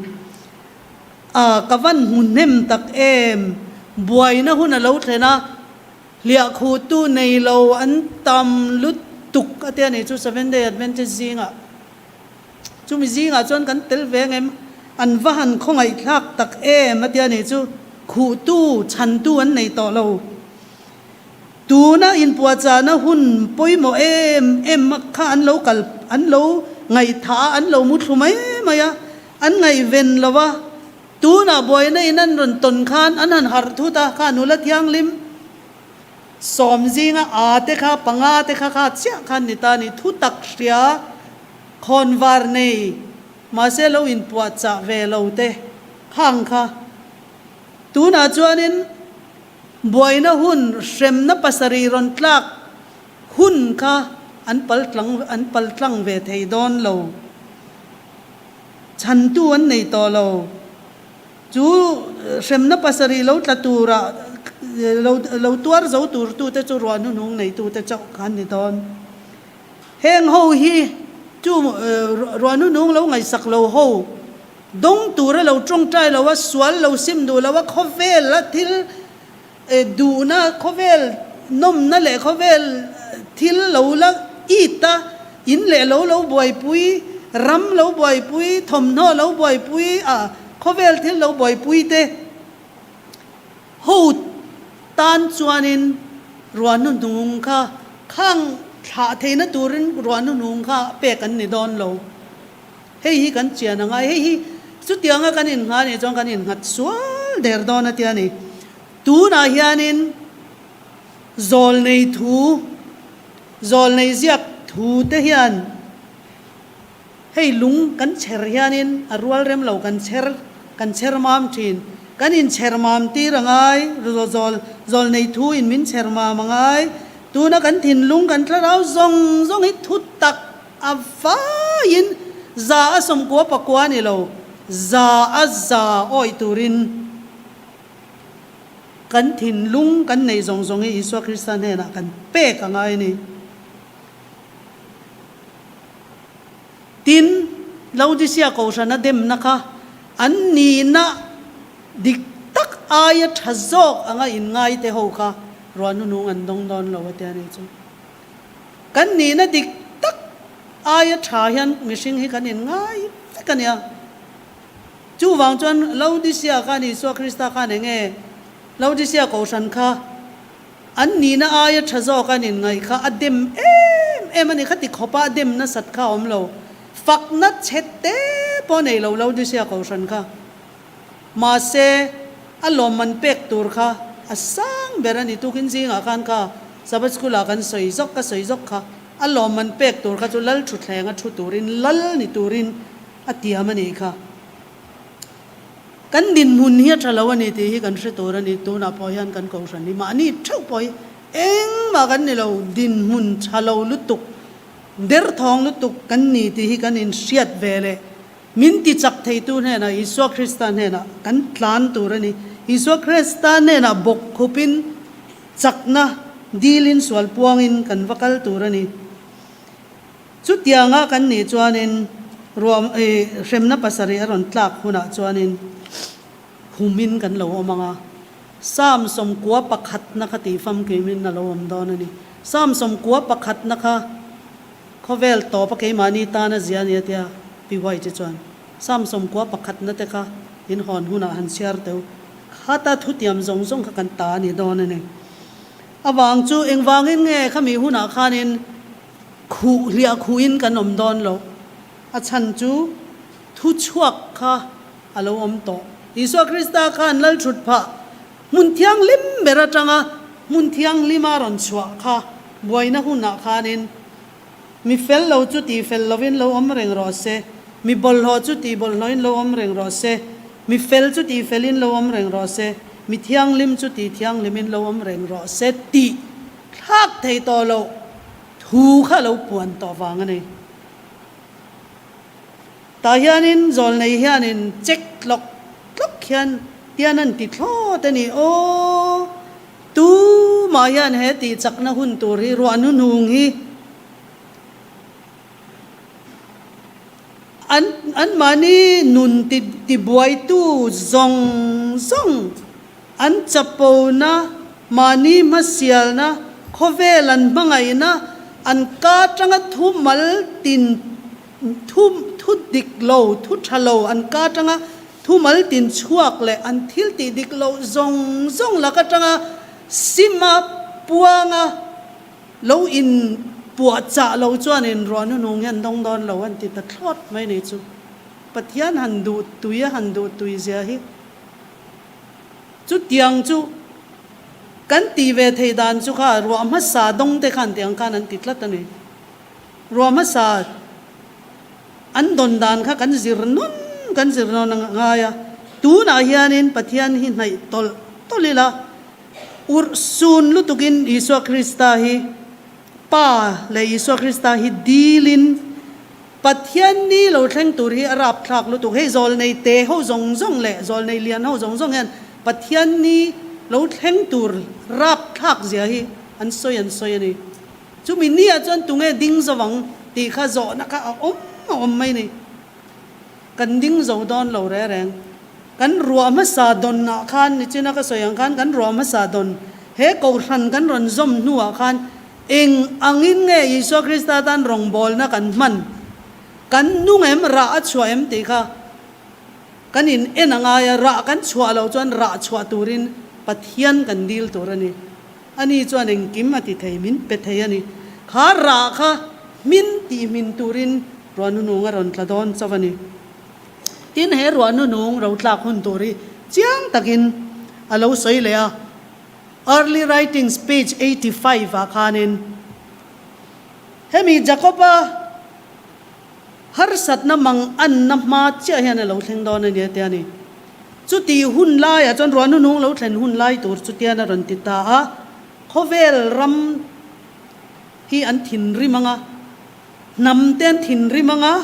kavan hunem tak buai na hun alo thena lia khu tu nei lo an tam lut tuk atia nei chu 7 Day Adventist zinga chu mi zinga chon kan tel veng em an vahan khongai thak tak atia nei chu khu tu chan tu an nei to lo tu na in puwa cha na hun poimo kha an lo kal an lo ngai tha an lo mu thumai maya an ngai ven lawa ตูน่ะบ่อยในนั่นรนตนคานอันนั้นหาทุตาข้านุละเทียงลิมสอมจิงอาเตค่ะปังอาเตค่ะข้าเชี่ยขันนิตานี่ทุตักเสียคอนวาร์เนมาเซโลอินปวดจะเวโลเตข้างค่ะตูน่ะจวนนินบ่อยนะหุ่นเข็มนะปัสรีรอนตลักหุ่นค่ะอันปัลตังเวทให้ดอนโลฉันตัวในตัวเราเข็มนับภาษารีเราตัดตัวเราตัวเราตัวแต่จูรวนุนงในตัวแต่เจ้าขันในตอนเฮงโฮฮีจูรวนุนงเราไงสักเราโฮดงตัวเราจงใจเราว่าสวนเราซิมดูเราว่าเขาเวลละทิลดูนะเขาเวลนมนั่นแหละเขาเวลทิลเราละอีตาอินเล่เราบ่อยปุยรำเราบ่อยปุยทมโนเราบ่อยปุยเขาเวลที่เราบ่อยปุยเตะหูตันจวนนินรวนนุ่งค่ะข้างขาเทนตูรินรวนนุ่งค่ะเปกันในดอนเราเฮ้ยกันเจียนังไงเฮ้ยสุดยังกันอินงานนี่จงกันอินหัดสวลเดร์ดอนที่อันนี้ตูน่าเฮียนินจอลในทูจอลในเสียบทูเตเฮียนให้ลุงกันเชรยานินอรัวเริ่มเหล่ากันเชรมามจีนกันอินเชรมามตีระไงจอลในทูอินมินเชรมามไงตัวนักกันถิ่นลุงกันทะเลาซงให้ทุดตักอัฟฟ้ายินซาสมกัวปะกัวนี่เราซาอ้อยตุรินกันถิ่นลุงกันในซงให้อิสวาคริสต์เนี่ยนะกันเป๊กไงนี่ตินเราดิเสียกอชนะเดมนะคะอันนี้นะดิกตักอายะทัศกอ่างอินไงเตหค่ะรอนุงอันดงดอนเราเตียนี่จูกันนี้นะดิกตักอายะชายันมิชิงให้กันอินไงกันเนี่ยจูวางจวนเราดิเสียกันอิสวาคริสต์กันเองเราดิเสียกอชันค่ะอันนี้นะอายะทัศกกันอินไงค่ะอเดมมันนี่ขัดติขบอเดมนะสัตว์ข้าอมเราฝักนัดเช็ดเต้ปนในเราดิเสียกอชันค่ะมาเซอารมณ์มันเปกตัวค่ะสังเบรันนี่ตุกินซิงอาการค่ะสับสกุลอาการสวยจกค่ะอารมณ์มันเปกตัวค่ะจุลลชุดแรงชุดตัวรินลลนี่ตัวรินอติยามันนี่ค่ะกันดินหุ่นเฮียทะเลวันนี้ที่กันเสตัวนี่ตัวน่าพอยันกันกอชันนี่มานี่เท่าพอยเอ็งมากันนี่เราดินหุ่นทะเลลุตุกเดร์ทองลุตุกกันนี่ที่กันอินเสียดเวเลมินติจักไทยตัวเนี่ยนะอิสวาคริสต์เนี่ยนะกันพลานตัวนี่อิสวาคริสต์เนี่ยนะบกขุปินจักนะดีลินสวลปวงอินกันวักลตัวนี่จุดยังกันนี่จวนินรวมเข็มนับภาษาเรียนตลักหุ่นจวนินหุมินกันเราอมังสามสมกัวปักขัดนะคะตีฟัมเกมินนะเราอมดอนนี่สามสมกัวปักขัดนะคะเขาเวลต่อปักเกมานีตานะเจียนเตียปีไว้จะจวนสามสมกัวปักขัดนั่นเตค่ะยินหอนหุ่นหันเชียร์เตวข้าตาทุติยมทรงกันตานี่ดอนนี่อวางจูเองวางเองไงข้ามีหุ่นข้านินคู่เลียคู่อินกันอมดอนเราอาชันจูทุชวกค่ะอาเราอมโตอิสวาคริสต์ข้านลัลชุดพะมุนเทียงลิมเบระจังมุนเทียงลิมารันชัวค่ะบวยนะหุ่นข้านินมีเฟลเราจุดที่เฟลเราวินเราอมเริงรอเซมีบอลหอจุดที่บอลน้อยเราอมเริงรอเซมีเฟลจุดที่เฟลินเราอมเริงรอเซมีเทียงลิมจุดที่เทียงลิมินเราอมเริงรอเซตีทักไทยต่อเราถูกข้าเราปวนต่อฟังนี่ตาเฮียนินจอลในเฮียนินเจ็กล็อกเฮียนเฮียนันติดล้อแต่นี่โอ้ตูมาเฮียนเฮติจักนะหุ่นตัวรีรัวนุนุงฮีอันมานี่นุนติบวยตู้ซองอันจับปูนะมานี่มาเสียลนะเขาเวลันบังไงนะอันกาจังทุ่มมัลตินทุดิกโลทุชะโลอันกาจังทุ่มมัลตินชวกเลยอันทิลติดิกโลซองแล้วก็จังซิมาปัวงะโลอินปวดจ่าเราจวนอินร้อนนุ่งยันดองดอนเราอันติดตะคลอดไม่ในจู pathian handu tui zia hi chu tiang chu kan ti ve thei dan chu kha ruam ha sa dong te khan tiang khan an titlat ani ruam ha sa an don dan kha kan zir non nga ya tu na hianin pathian hi nai tolila ur sun lutukin Isu Krista hi pa le Isu Krista hi dilin pathian ni lo thleng tur hi arap thak lutuk he zol nei te ho zong le zol nei lian ho zong hen pathian ni lo thleng tur rap thak zia hi an soi ani chu mi ni a chon tunge ding zawang ti kha zo na ka om mai ni kan ding zo don lo re reng kan ruam ha sa don na khan ni china ka soyang khan kan ruam ha sa don he ko ran kan ron zom nuwa khan eng angin nge Isu Krista tan rong bol na kan man kan nungem ra a chua em ti kha kan in enanga ya ra kan chua lo chuan ra chua turin pathian kan dil tur ani chuan eng kim ati thei min pe thei ani kha ra kha min ti min turin ron nu nga ron tla don chawani tin he ron nu ro tla khun turi chiang takin alo soi le a early writings page 85 a khanin hemi jacoba har sat na mang an na ma cha hian lo thleng don ani te ani chu ti hun lai a chon ron nu lo thlen hun lai tur chu tian a ron ti ta a khovel ram hi an thin ri manga nam ten thin ri manga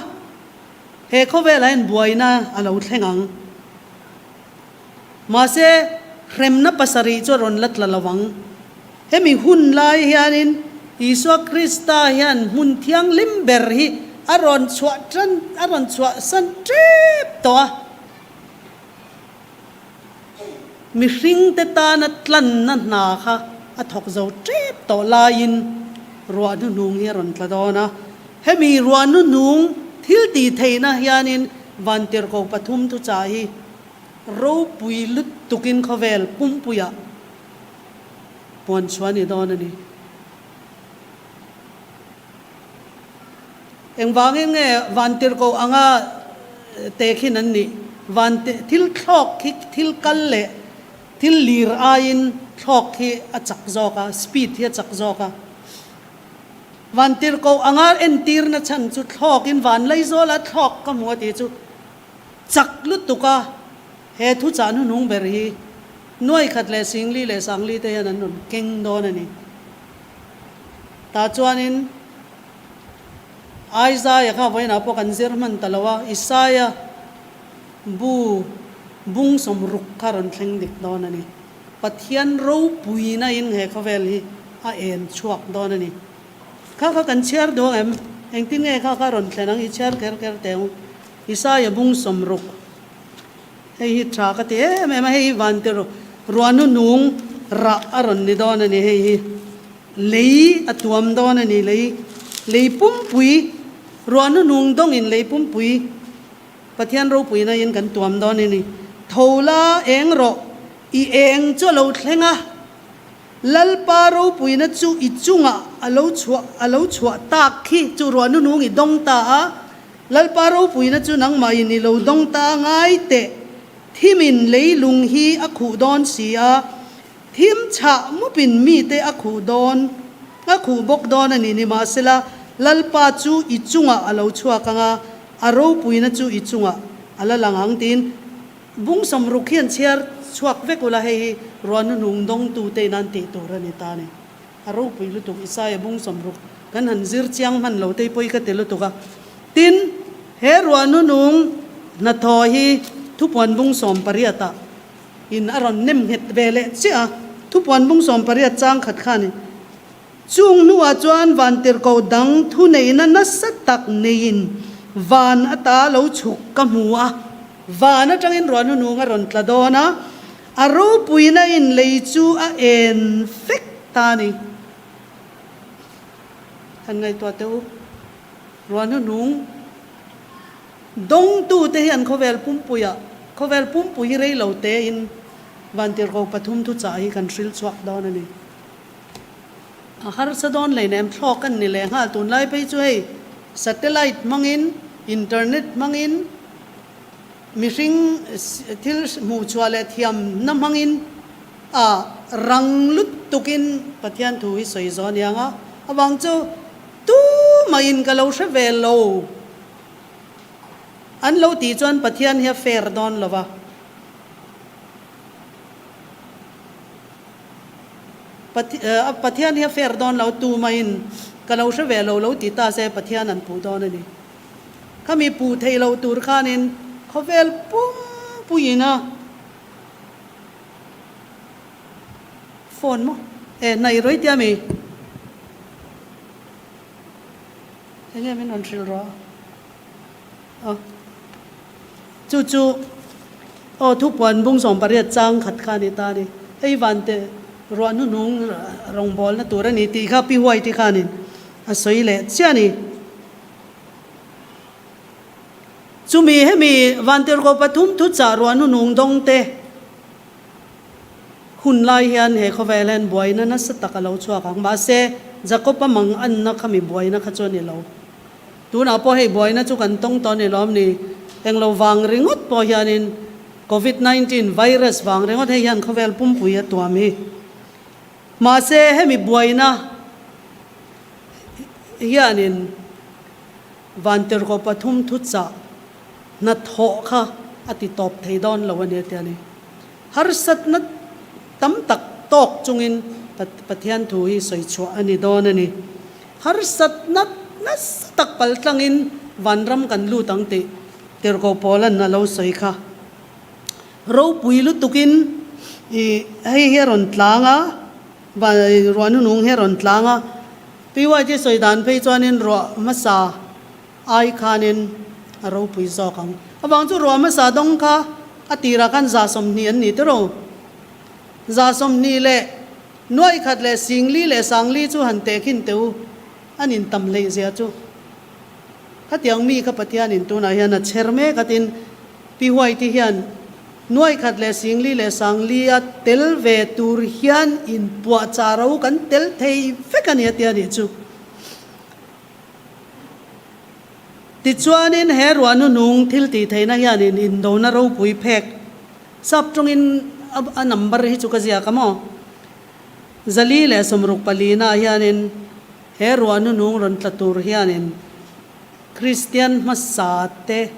he khovel an buaina a lo thlengang ma se rem na pasari chu ron lat la lawang hemi hun lai hianin Isu Krista hian mun thiang lim ber hi aron chua san trip to mi hring te ta na tlan na kha a thok zo trip to lain ruwa nu nung hi ron tla dona hemi ruwa nu nung thil ti theina hianin vantir ko pathum tu cha hi ro pui lut tukin khovel pumpuya pon chwani dona ni eng wangin nge vantir ko anga tekhin an ni vante thil thlok ki thil kal le thil lir ain thlok hi achak zoka speed hi achak zoka vantir ko anga entir na chan chu thlok in van lai zola thlok ka mu ti chu chak lut tuka he thu cha nu nung ber hi noi khat le singli le sangli te yan an nun keng don ani ta chuanin Isaiah ka voina po kan zirman talawa Isaiah bung som ruk karon thleng dik don ani pathian ro puina in he khavel hi a en chuak don ani kha kan chair do em engtin nge kha ron thlenang I chair ker teu Isaiah bung som ruk hei hi tra ka te me ma hei van te ruanu nung ra aron ni don ani hei hi lei atuam don ani lei pum pui ruanu nung dong in lei pum pui pathian ro pui na in kan tuam don ani thola eng ro I eng cho lo thlenga lalpa ro pui na chu I chunga alo chua tak khi chu ruanu nung I dong ta a lalpa ro pui na chu nang mai ni lo dong ta ngai te thimin leilung hi a khu don sia thim cha mu pin mi te a khu bok don ani ni ma sela lalpa chu I chunga alo chua kanga aro pui na chu I chunga ala langang tin bung som rukhian chiar chuak vekula hei ruanu nung dong tu te nan te torani ta ne aro pui lu tu Isaiah bung som ruk kan han zir chiang man lo te poi ka te lu tu ka tin he ruanu nung na tho hi thupuan bung som pariata in aron nem het vele chia thupuan bung som pariat chang khat khani chung nuwa chuan van tir ko dang thu nei na na satak nein van ata lo chuk ka muwa van atangin ron nu nga ron tladona aro puina in lei chu a en fek tani han ngai to teu ron nu dong tu te hian khovel pumpui rei lo te in van tir ko pathum thu cha hi kan ril chuak don ani har sa don le nem thlok kan ni le ha tun lai pe chu hei satellite mangin internet mangin mi ring thil mu chwale thiam nam hangin a rang lut tukin pathian thu hi soi zon yanga awang chu tu main ka lo hre ve lo an lo ti chuan pathian hi fair don lova pathian hi fair don lo tu main ka lo hre ve lo lo ti ta se pathian an pu don ani kami pu thei lo tur khanin khovel pum puina phone mo nai roi tia mi nghe mình nói chuyện rồi chú thu quan bung sòng bari trang khát khan đi ta đi ấy van te ruan nu nung rong bol na tura ni ti kha pi huai ti khanin a soi le chia ni chú mi he mi van te ko pathum thu cha ruan nu nung dong te hun lai hian he khovelen boy na sa takalo chua kang ba se jacob mang an na khami boy na kha chon ni lo tu na po hei boy na chu kan tong ton ni lom ni eng lo wang ringot po hianin covid-19 virus wang ringot hei hian khovel pum puya tuami ma se he mi boy na hianin vanter ko pathum thu cha na tho kha ati top thei don lo ne te ni har sat na tam tak tok chungin pathian thu hi soi chua ani don ani har sat na tak pal tlangin vanram kan lu tang te ter ko polan na lo soi kha ro puilu tukin hei heron tlanga ba ruanu nung heron tlanga piwa je soi dan phei chuanin ro masa ai khanin ro pui zo kang awang chu ro masa dong kha atira kan za som ni an ni te ro za som ni le noi khat le singli le sangli chu han te khin teu anin tam le zia chu khatiang mi kha pathian in tu na hian a cherme katin pi huai ti hian noi khat le singli le sangli a tel ve tur hian in puwa charau kan tel thei fekani atia ni chu ti chuanin he ruanu nung thil ti theina hian in do na ro pui phek sap tungin a number hi chu ka zia kamo zali le somruk palina hianin he ruanu nung ron tlatur hianin Christian masate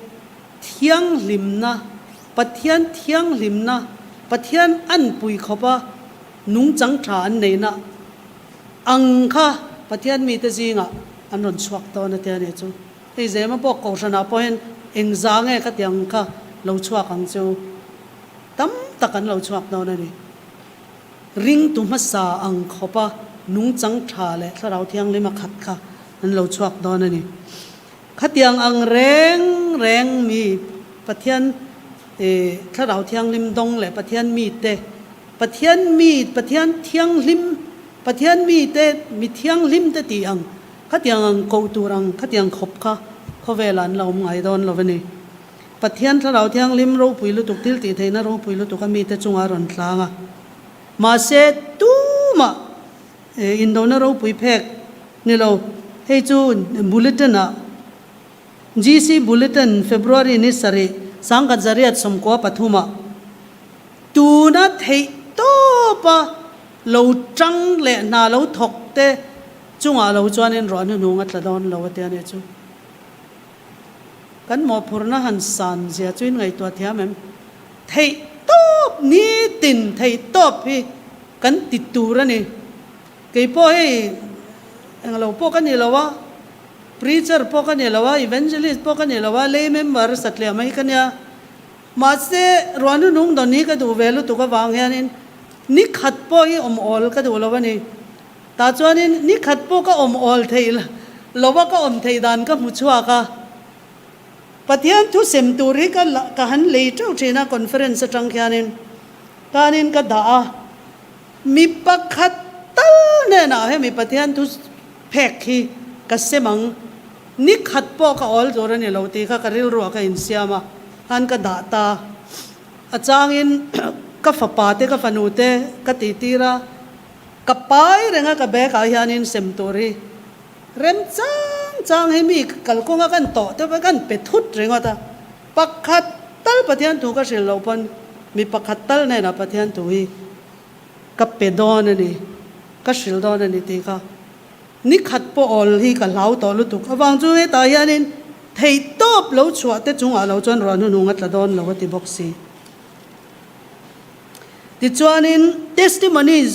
thiang limna pathian thiang limna pathian an pui khopa nung chang tha an neina angkha pathian mi te jinga an ron chuak to na te ne chu ei zema po ko sana po hen engzang e ka tiang kha lo chuak ang chu tam takan lo chuak do na ni ring tu masa ang khopa nung chang tha le tharau thiang lima khat kha an lo chuak do na ni khatiang ang reng mi pathian tharau thiang lim dong le pathian mi te pathian thiang lim pathian mi te mi thiang lim te ti ang khatiang ang ko turang khatiang khop kha khovelan lo ngai don lo ni pathian tharau thiang lim ro puilu tuk til ti theina ro puilu tuk mi te chunga ron thlanga ma se tu ma indona ro pui phek ni lo hei chu bulletin a GC bulletin February ni sari sangka zariat somko pathuma tuna thei to pa lo trăng le na lo thok te chunga lo chuanin ron nu nga tladon lo te ane chu kan mo phurna han san zia chuin ngai to thiam em thei top ni tin thei top hi kan titura ni kei po hei anglo po kan ni lawa preacher po kan ni lawa evangelist po kan ni lawa lay member satle mai kan ya ma se ron nu don ni ka du velu tu ka wang hianin ni khat po hi ol ka du lawa ni ta chuanin ni khat po ka ol theil lowa ka thei dan ka mu chua ka pathian thu sem turi ka han le tu thina conference atang khianin kanin ka da mi pakhat tal ne na he mi pathian thu phek hi ka semang ni khat po ka ol zora ni lo ti kha ka ril ro ka in siama han ka da ta achangin ka fa pa te ka fanu te ka ti tira ka pai renga ka be ka hianin sem turi rem chang he mi kal ko nga kan to te ba kan pe thut renga ta pakhat tal ปะเทียนถูกก็เสียเราปนมีประคัตตัลในนะปะเทียนถูกกับเป็ดดอนนี่ก็เสียดอนนี่ตีค่ะนี่ขัดปอลที่กับเหลาต่อลุตุกวางจูให้ตายนี่ไทยตบเราชัวแต่จงเราจนร้อนนุ่งงัดละดอนเราติบอกสิติดจวนนิน testimonies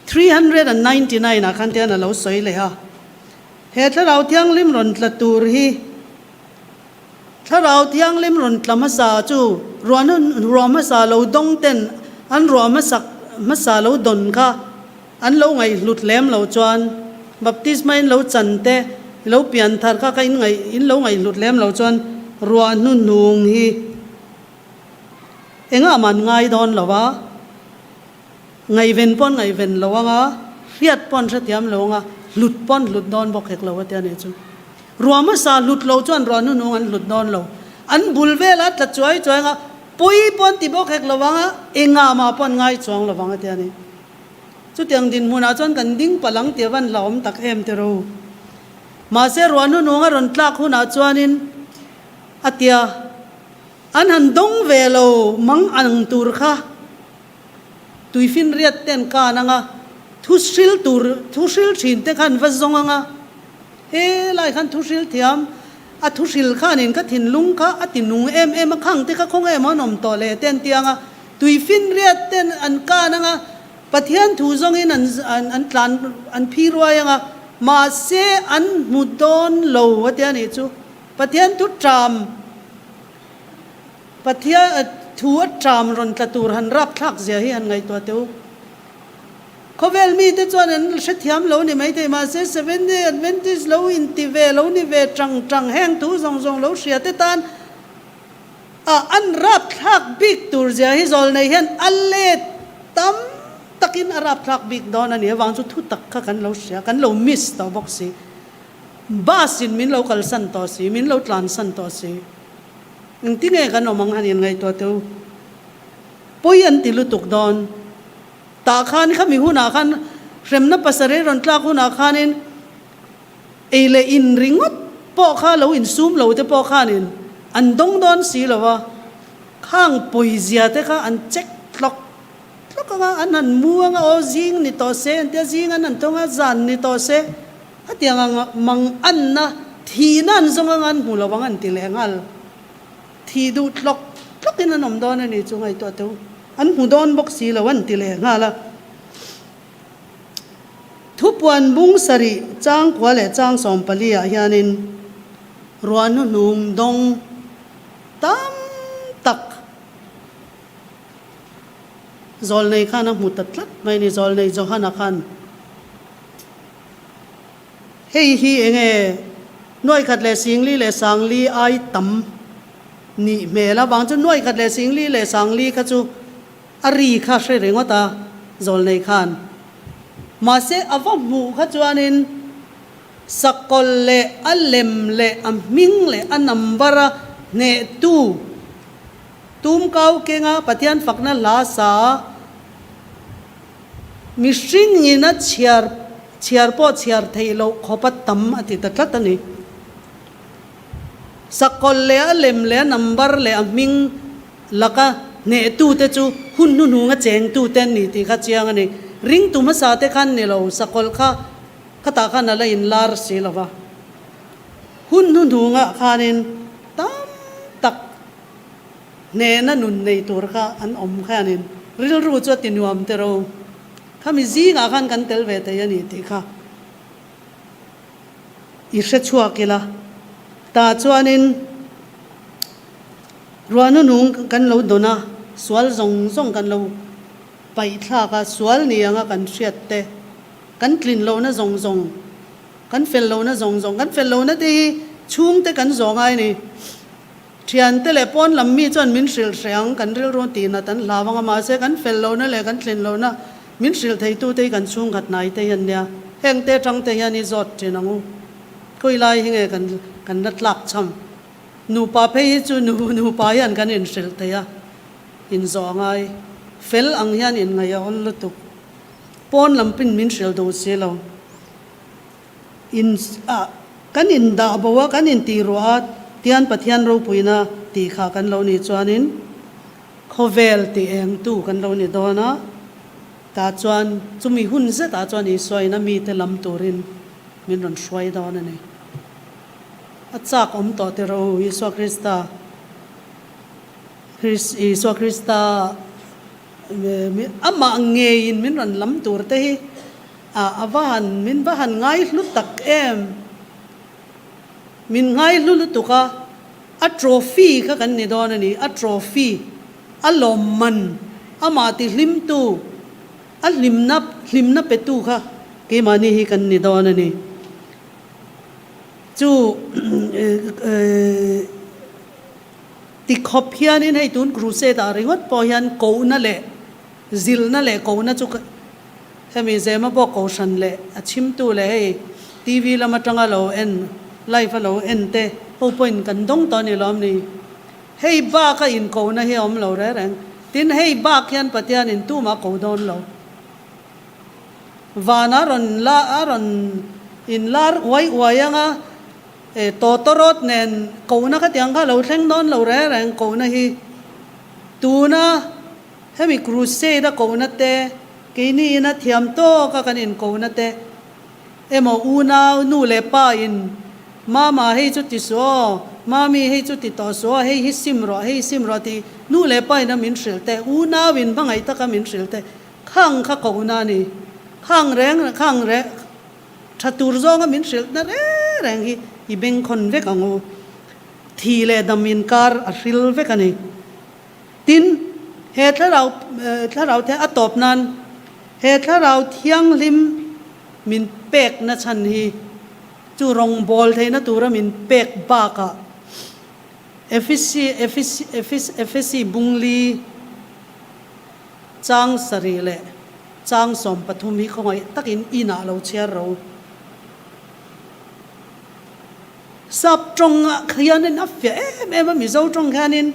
399นะคันเทียนเราสวยเลยฮะเหตุเราเที่ยงลิมรอนละตูรีถ้าเราเที่ยงลิมรอนละมาซาจูรวนรัวมาซาเราดงเต้นอันรัวมาซาเราดนค่ะอันเราไงหลุดแหลมเราจวนบัพติศมาอินเราจันเตเราเปลี่ยนทาร์ค่ะอินไงอินเราไงหลุดแหลมเราจวนรัวนุ่นนุ่งฮีเอ็งอามันไงดอนหรอวะไงเว้นป้อนไงเว้นเราวะงะเรียดป้อนเสียมเรางะหลุดป้อนหลุดดอนบอกเหกเราว่าเตี้ยนี่จูรัวมาซาหลุดเราจวนรัวนุ่นนุ่งอันหลุดดอนเราอันบุลเวลัดละจ่วยงะปุยป้อนติบอกเหกเราวะงะเอ็งอามาป้อนไงจวงเราวะงะเตี้ยนี่จุดยังดินมุนาจนกันดิ้งพลังเทวันหลอมตักเอ็มเทโรมาเสรวนุนงรอนตลักหุนาจวนินอติยาอันหันดงเวโลมังอังตูร์ค่ะตุยฟินเรียดเต้นกานังะทุสิลตูร์ทุสิลชินเตขันวัดจงงะเฮ้ไล่ขันทุสิลเทียมอัทุสิลข้านินก็ถิ่นลุงค่ะอัตินุงเอ็มขังเตก็คงมันอมต่อเลยเต้นเตียงะตุยฟินเรียดเต้นอันกานังะปะเทียนถูจงอินอันตลานอันพิรวยงะมาเสอันมุดอนโลวะเทียนี่จูปะเทียนทุตรามปะเทียถูตรามรอนตะตูหันรับทักเสียให้อันไงตัวเตียวเขาเวลมีแต่จวนนั้นเสถียมโลนี่ไม่ได้มาเส7 day Adventistโลอินติเวโลนี่เวจังแห้งถูจงโลเสียแต่ตานอันรับทักบิ๊กตูเสียให้จอลในเห็นอัลเลตัมตักินอารับทักบิ๊กดอนอันนี้วางจุดทุตักกันเราเสียกันเรามิสต่อบอกสิบ้าสินมินเราคัลสันต่อสิมินเราตลานสันต่อสิยังที่ไงกันเรามังหันยังไงตัวเต้าปุยอันติลุตุกดอนตาขันข้ามีหุ่นอาขันเริ่มนับภาษาเรื่องตลาหุ่นอาขันินเอเลอินริงดปอข้าเราอินซูมเราแต่ปอข้านินอันดงดอนสีเราว่าข้างปุยเสียแต่ข้าอันเช็คล็อกก็ว่าอันนั้นมัวงโอจิงนี่ต่อเส้นเดียจิงอันนั้นต้องอาจารย์นี่ต่อเส้นถ้าเดียงมังอันนะทีนั่นสงงันหูเราวังอันติเลงัลทีดูล็อกอินนมดอนนี่จงไอตัวเต้าอันหูดอนบอกสีเราวันติเลงัลละทุบวันบุ้งสรีจ้างกว่าและจ้างสมปลีอาญานินรวนนุ่มดงตั้มตักจอลในข้านะมุตัดลัดไม่นี่จอลในจอข้านะขันเฮ้ยฮีเองน้อยขัดเลสิงลีเลสังลีไอตั้มนี่เมล่าบางจุดน้อยขัดเลสิงลีเลสังลีข้าจูอารีข้าเสริงว่าตาจอลในขันมาเสอวมูข้าจวนินสกอลเลอัลเลมเลอัมมิงเลอันนัมบาระเนตูตุมเขาเก่งปะเทียนฝักนั้นลาสามิสิงอินัดเชียร์ปอเชียร์ไทยเราขบตัมอธิตรัตนี่สกอลเลอเลมเลนัมบาร์เลอมิงลักะเนตูเตจูหุ่นนุ่งเจงตูเตนนี่ที่ข้าเจียงนี่ริงตุมาสาเตขันนี่เราสกอลข้าตาขันอะไรอินลาร์สิลาวะหุ่นนุ่งข้านินตั้มตักเนนนุนในตัวข้าอันอมข้านินริลรู้จวดตินวมเตโรข้ามีจีงาขันกันเตลเวตยันนี่ที่ข้าอิเชชัวกิละตาจวนินรวนุนุงกันเราโดนะสวลซงกันเราไปท่าก็สวลนี่ยังกันเสียเตกันกลิ่นเรานะซงกันเฟลเรานะซงกันเฟลเรานะที่ชุ่มเตกันซงไงนี่เทียนเตเลปอนลำมีจนมินสิลเสียงกันเรื่องรตีนะตันลาวังมาเสกันเฟลเรานะเลยกันกลิ่นเรานะมินสิลไทยตู้เตกันชุ่มขัดไหนเตยันเนี่ยแห่งเตจังเตยันนี่จอดเจนังคุยไล่ยังไงกันนัดลักช้ำนูป่าเพยจูนูป่ายันกันอินสิลเตยอินซองไงเฟลอังยันอินไงอัลลุตุปอนลำปินมินสิลดูเสียเราอินกันอินดาบัวกันอินตีรัว tian pathian ro puina ti kha kan lo ni chuanin khovel ti eng tu kan lo ni dona ta chuan chumi hun ze ta chuan i soina mi te lam turin min ron shwai dona ni achak om to te ro Yesu Krista ama ngein min ron lam tur te hi avan min bahan ngai hlu tak em min ngai hlu tuka a trophy ka kan ni don ani a trophy a lomman ama ti hlim tu a hlimna pe tu kha ke mani hi kan ni don ani chu ti khop hian in hei tun crusade a ringot po hian ko na le zil na le ko na chu hemi zema bo ko shan le achim tu le hei tv lama tanga lo en live lo en te ho point kan dong to ni lom ni hei ba ka in ko na he om lo re reng tin hei ba khian patian in tu ma ko don lo vana ron la aron in lar wai anga totorot nen ko na ka tiang ka lo thleng don lo re reng ko na hi tu na hemi crusade ko na te ke ni na thiam to ka kan in ko na te emo una nu le pa in mama hei chu ti so mami hei chu ti to so hei hi simro ti nu le pa na min hril te una win bangai ta ka min hril te khang kha ko na ni khang re thatur zong min hril na re reng hi i beng khon vek angu thi le damin kar a hril vek ani tin he tharau the atop nan he tharau thiang lim min pek na chan hi chu rong bol theina tura min pek ba ka FSC bungli chang sari le chang som pathum hi khoi takin ina lo cher ro sap trong khianin afya em mi zo trong khanin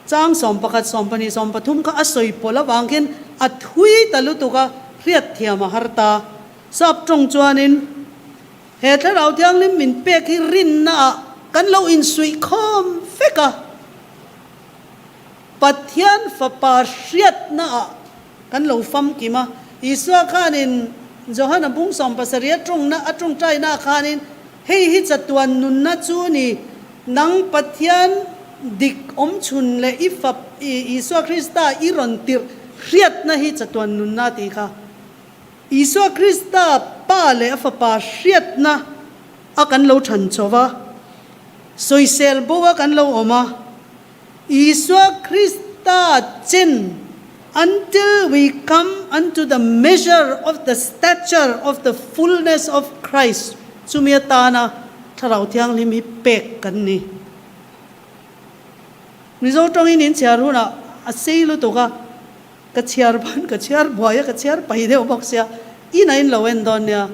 chang som pakhat som pani som pathum ka asoi pola wangkin athui talu tuka riat thiama harta sap trong chuanin he tharau thiang lim min pek hi rin na kan lo in sui khom feka pathian fa parriat na kan lo fam kima iswa khanin johana bung som pasaria trong na atong trai na khanin hei hi chatuan nun na chu ni nang pathian dik om chun le ifap Iswa Krista iron tir riat na hi chatuan nun na ti kha Iswa Krista pa le fa pa riat na akan lo than chowa soisel bowa kan lo oma Iswa Krista chen until we come unto the measure of the stature of the fullness of Christ sumiatana tharau thiang limi pek kan ni mizo tong in chiaruna aseilu to ka chiar ban ka chiar boya ka chiar pai deu boxia inain loen don ya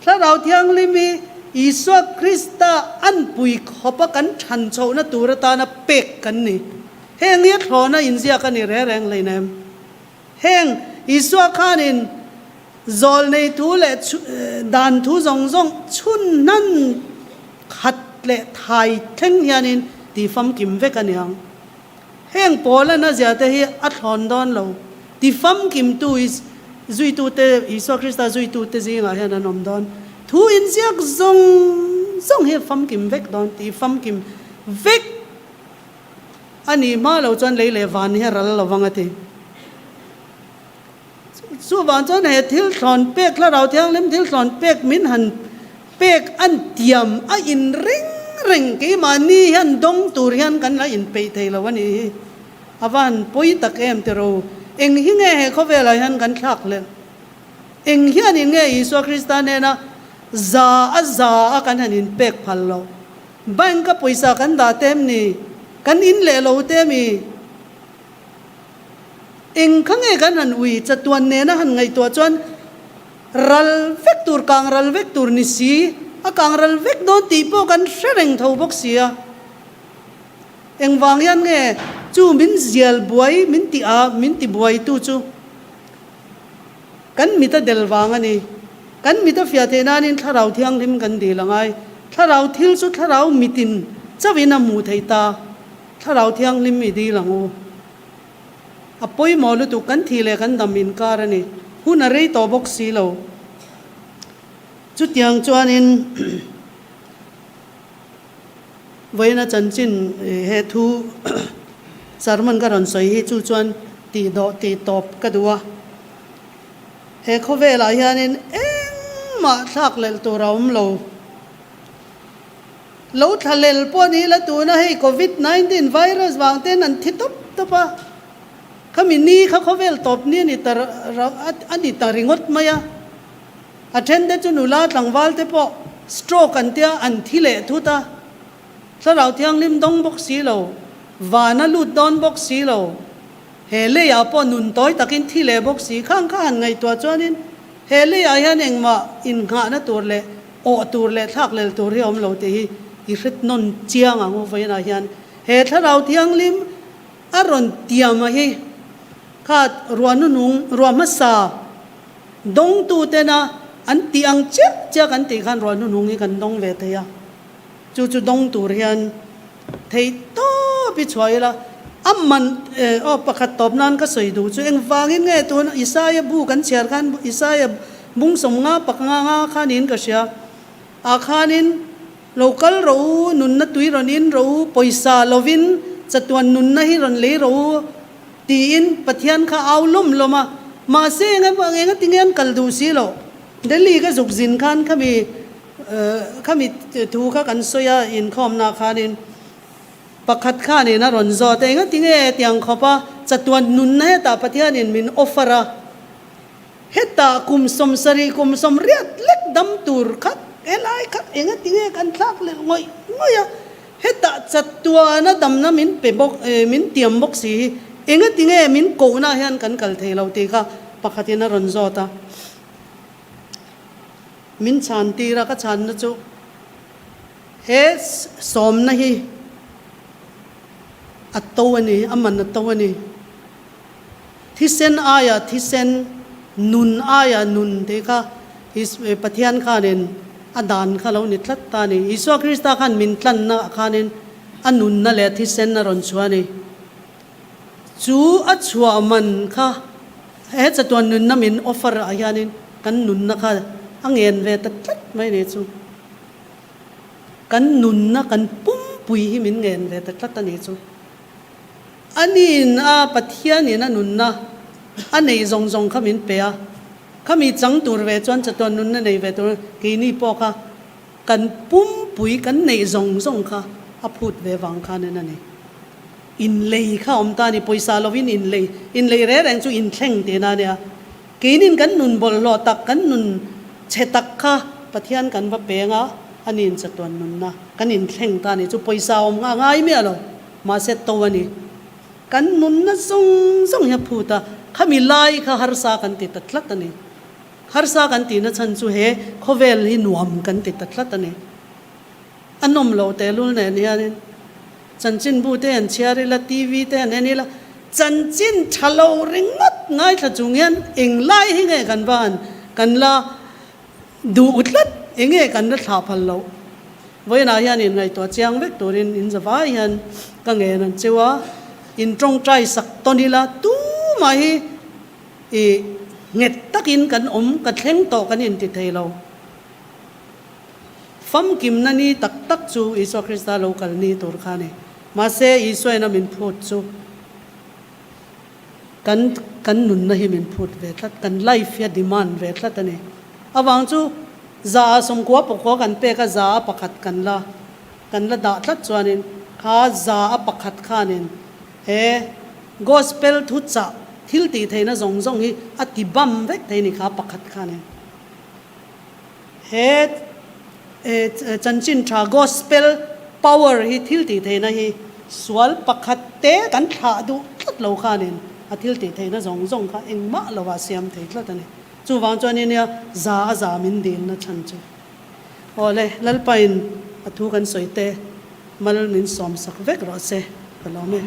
tharau thiang limi Iswa Krista an pui khopa kan than chho na turata na pek kan ni heng ye thlona inzia kan ni re reng leinem heng Iswa khanin zol nei thu le dan thu zong chun nan khat le thai theng hianin ti fam kim ve kan yang heng pola na zia te hi a thlon don lo ti fam kim tu is zui tu te Iswa Krista zui tu te zinga hian anom don thu in ziak zong he fam kim vek don ti fam kim vek ani ma lo chan le van he ral lo wangati su van chan he thil thon pek la rau thiang lim thil thon pek min han pek an tiam a in ring ke mani han dong tur hian kan la in pe thei lo wani awan poi tak em te ro eng hi nge he khowela hian kan thak le eng hian in nge Iswa Krista ne na za kan hanin pek phal lo bank ka poisa kan da tem ni kan in le lo te mi eng khange kan han ui chatuan ne na han ngai to chuan ral vector kang ral vector ni si a kang ral vec don ti po kan shereng tho bok sia eng wang yan nge chu min zial buai min ti buai tu chu kan mita del wang ani kan mita fia te nanin tharau thiang lim kan di langai tharau thil chu tharau mitin จะวินามูไทยตาถ้าเราเที่ยงลิมมีดีหลังอป่วยหมอลุตุกันทีเลกันดำมินการนี่หุ่นอะไรต่อบกสีเราจุดยังจวนินไว้นะจันจินเฮทูสารมันก็รอนสวยให้จูจวนตีดอตีตอบก็ดูเฮเขาเวลาเฮียนินมาทักเลลตัวเราเราทะเลลพวกนี้ละตัวนะให้โควิด-19ไวรัสวางเต้นันทิตบตบะเขามีนี่เขาเวลตบนี่นี่แต่เราอันนี้แต่ริงดมาอะอันเช่นเดจุนุลาตั้งวัลเตปะสโตรกันเตียอันที่เละทุตาถ้าเราเที่ยงลิมดงบกสีเราวานาลุดดอนบกสีเราเฮเลียปอนุนต้อยตะกินที่เละบกสีข้างข้างไงตัวจวนินเฮเลียยันเองมาอินหานะตัวเละโอตัวเละทักเละตัวเรียมเราตีอิริดนนเจียงอ่ะงูไฟนะยันเฮถ้าเราเที่ยงลิมอารอนเตียมาให้ข้ารัวนุงรัวมัสซาดงตูเตนะอันตีอังเจ็บเจ้ากันตีขันรัวนุงนี่กันดงเวทยาจู่ดงตูเรียนเทยโตไปช่วยละอัมมันประคัตตบนั้นก็สวยดูจู่เองฟังยังไงตัวอิสายบูกันเชียร์กันอิสายบุงสมงาปักงาขานินก็เชียอาขานินlocal รู้นุนนัดตุยรอนินรู้ปอยซาลวินจัตวันนุนนะฮิรันเลรู้ตีอินปะเทียนข้าเอาลุ่มลงมาเสียงไงบางเองก็ติงเงินกัลดูสิโลเดลีก็สุกสินคันข้ามีทูข้ากันสอยอินคอมนาคานินปักขัดข้านี่นะรอนจอแต่เองก็ติงเอตียงขบะจัตวันนุนนะตาปะเทียนินมินออฟฟระเฮตาคุมสมสรีคุมสมเรียดเล็กดำตูร์คัดเอไลคัดเองก็ติงเอกันทักเลยงอยอะเฮตาจัตวันนะดำนะมินเปบกมินเตียมบกสีเองก็ติงเอมินโกน่าเห็นกันกัลเทเราตีค่ะปักขัดนะรอนจอตามินชันตีระก็ชันนะจูเฮสอมนะฮีอัตโตวนี่อามันอัตโตวนี่ที่เซนอายะที่เซนนุนอายะนุนเด็กอิสปะเทียนข้านินอดานข้าเรานิทัดตานี่อิสวาคริสต์ข้ามินทันนะข้านินอันนุนนั่นแหละที่เซนนะรอนชัวนี่จูอัจฉวมันข้าเฮจะตัวนุนนะมินออฟเฟอร์อายานินกันนุนนะข้าอังเงินเวทัดไม่เนี่ยจูกันนุนนะกันปุ้มปุยหิมินเงินเวทัดตันเนี่ยจูอันนี้นะปะเทียนนี่นะนุนนะอันนี้จงข้ามินเปียข้ามีจังตัวเวจวนจะตัวนุนนะในเวตัวกีนี่ปอค่ะกันปุ้มปุยกันในจงค่ะอาพูดเววังค่ะนั่นนี่อินเลยข้าอมตานี่ปอยซาลวินอินเลยเรื่องจูอินเท่งเตนะเนี่ยกีนินกันนุนบอลลอตักกันนุนเชตักค่ะปะเทียนกันว่าเปียงอ่ะอันนี้จะตัวนุนนะกันอินเท่งตานี่จูปอยซาอมง่ายไม่เอามาเสร็จตัวนี่กันนุนนะทรงอย่าพูดอ่ะข้ามีไล่ข้าฮาร์ซากันติดตัดลัดตันนี่ฮาร์ซากันติดนะฉันจูเฮเขาเวลหินวมกันติดตัดลัดตันนี่อันนมเราแต่รุ่นเนี่ยนี่จันจินบูเตนเชียร์ละทีวีเตนนี่ละจันจินทะเลาริงมัดง่ายถ้าจุงเงินเองไล่ให้ไงกันบ้านกันละดูอุดลัดเองไงกันละท้าพันเราไว้นายนี่ไงตัวเจียงเวกตัวรินอินจะว่ายันก็เงินนั่นเจ้าอินตรงใจสักตอนนี้ละตู้มาให้เงียตักอินกันกันเท่งโตกันอินติดเทเราฟัมกิมนันนี่ตักจูอิสวาคริสต์โลกัลนี่ตัวข้านี่มาเซอิสวยนะมินพูดจูกันนุนนะฮิมินพูดเวทละกันไลฟ์ยาดิมานเวทละตันนี่อวังจูซาสมกัวปกกันเปก็ซาปักขัดกันละดาทัดจวนินข้าซาปักขัดข้านินเฮกอสเปลทุจ่าทิลตีเทนะจงฮีอติบัมเวกเทนี่ข้าปักขัดข้านินเฮจันจินทรากอสเปลพาวเวอร์ฮีทิลตีเทนะฮีสวลปักขัดเตกันท้าดูทัดเหล่าข้านินอทิลตีเทนะจงข้าเองมะเหล่าวาเสียมเทละตันนี่จูวางจวนี่เนี่ยซามินดีนนะฉันจูโอ้เลยลัลไปนอทุกันสวยเตมัลมินสอมสักเวกรอเซก็แล้วเนี่ย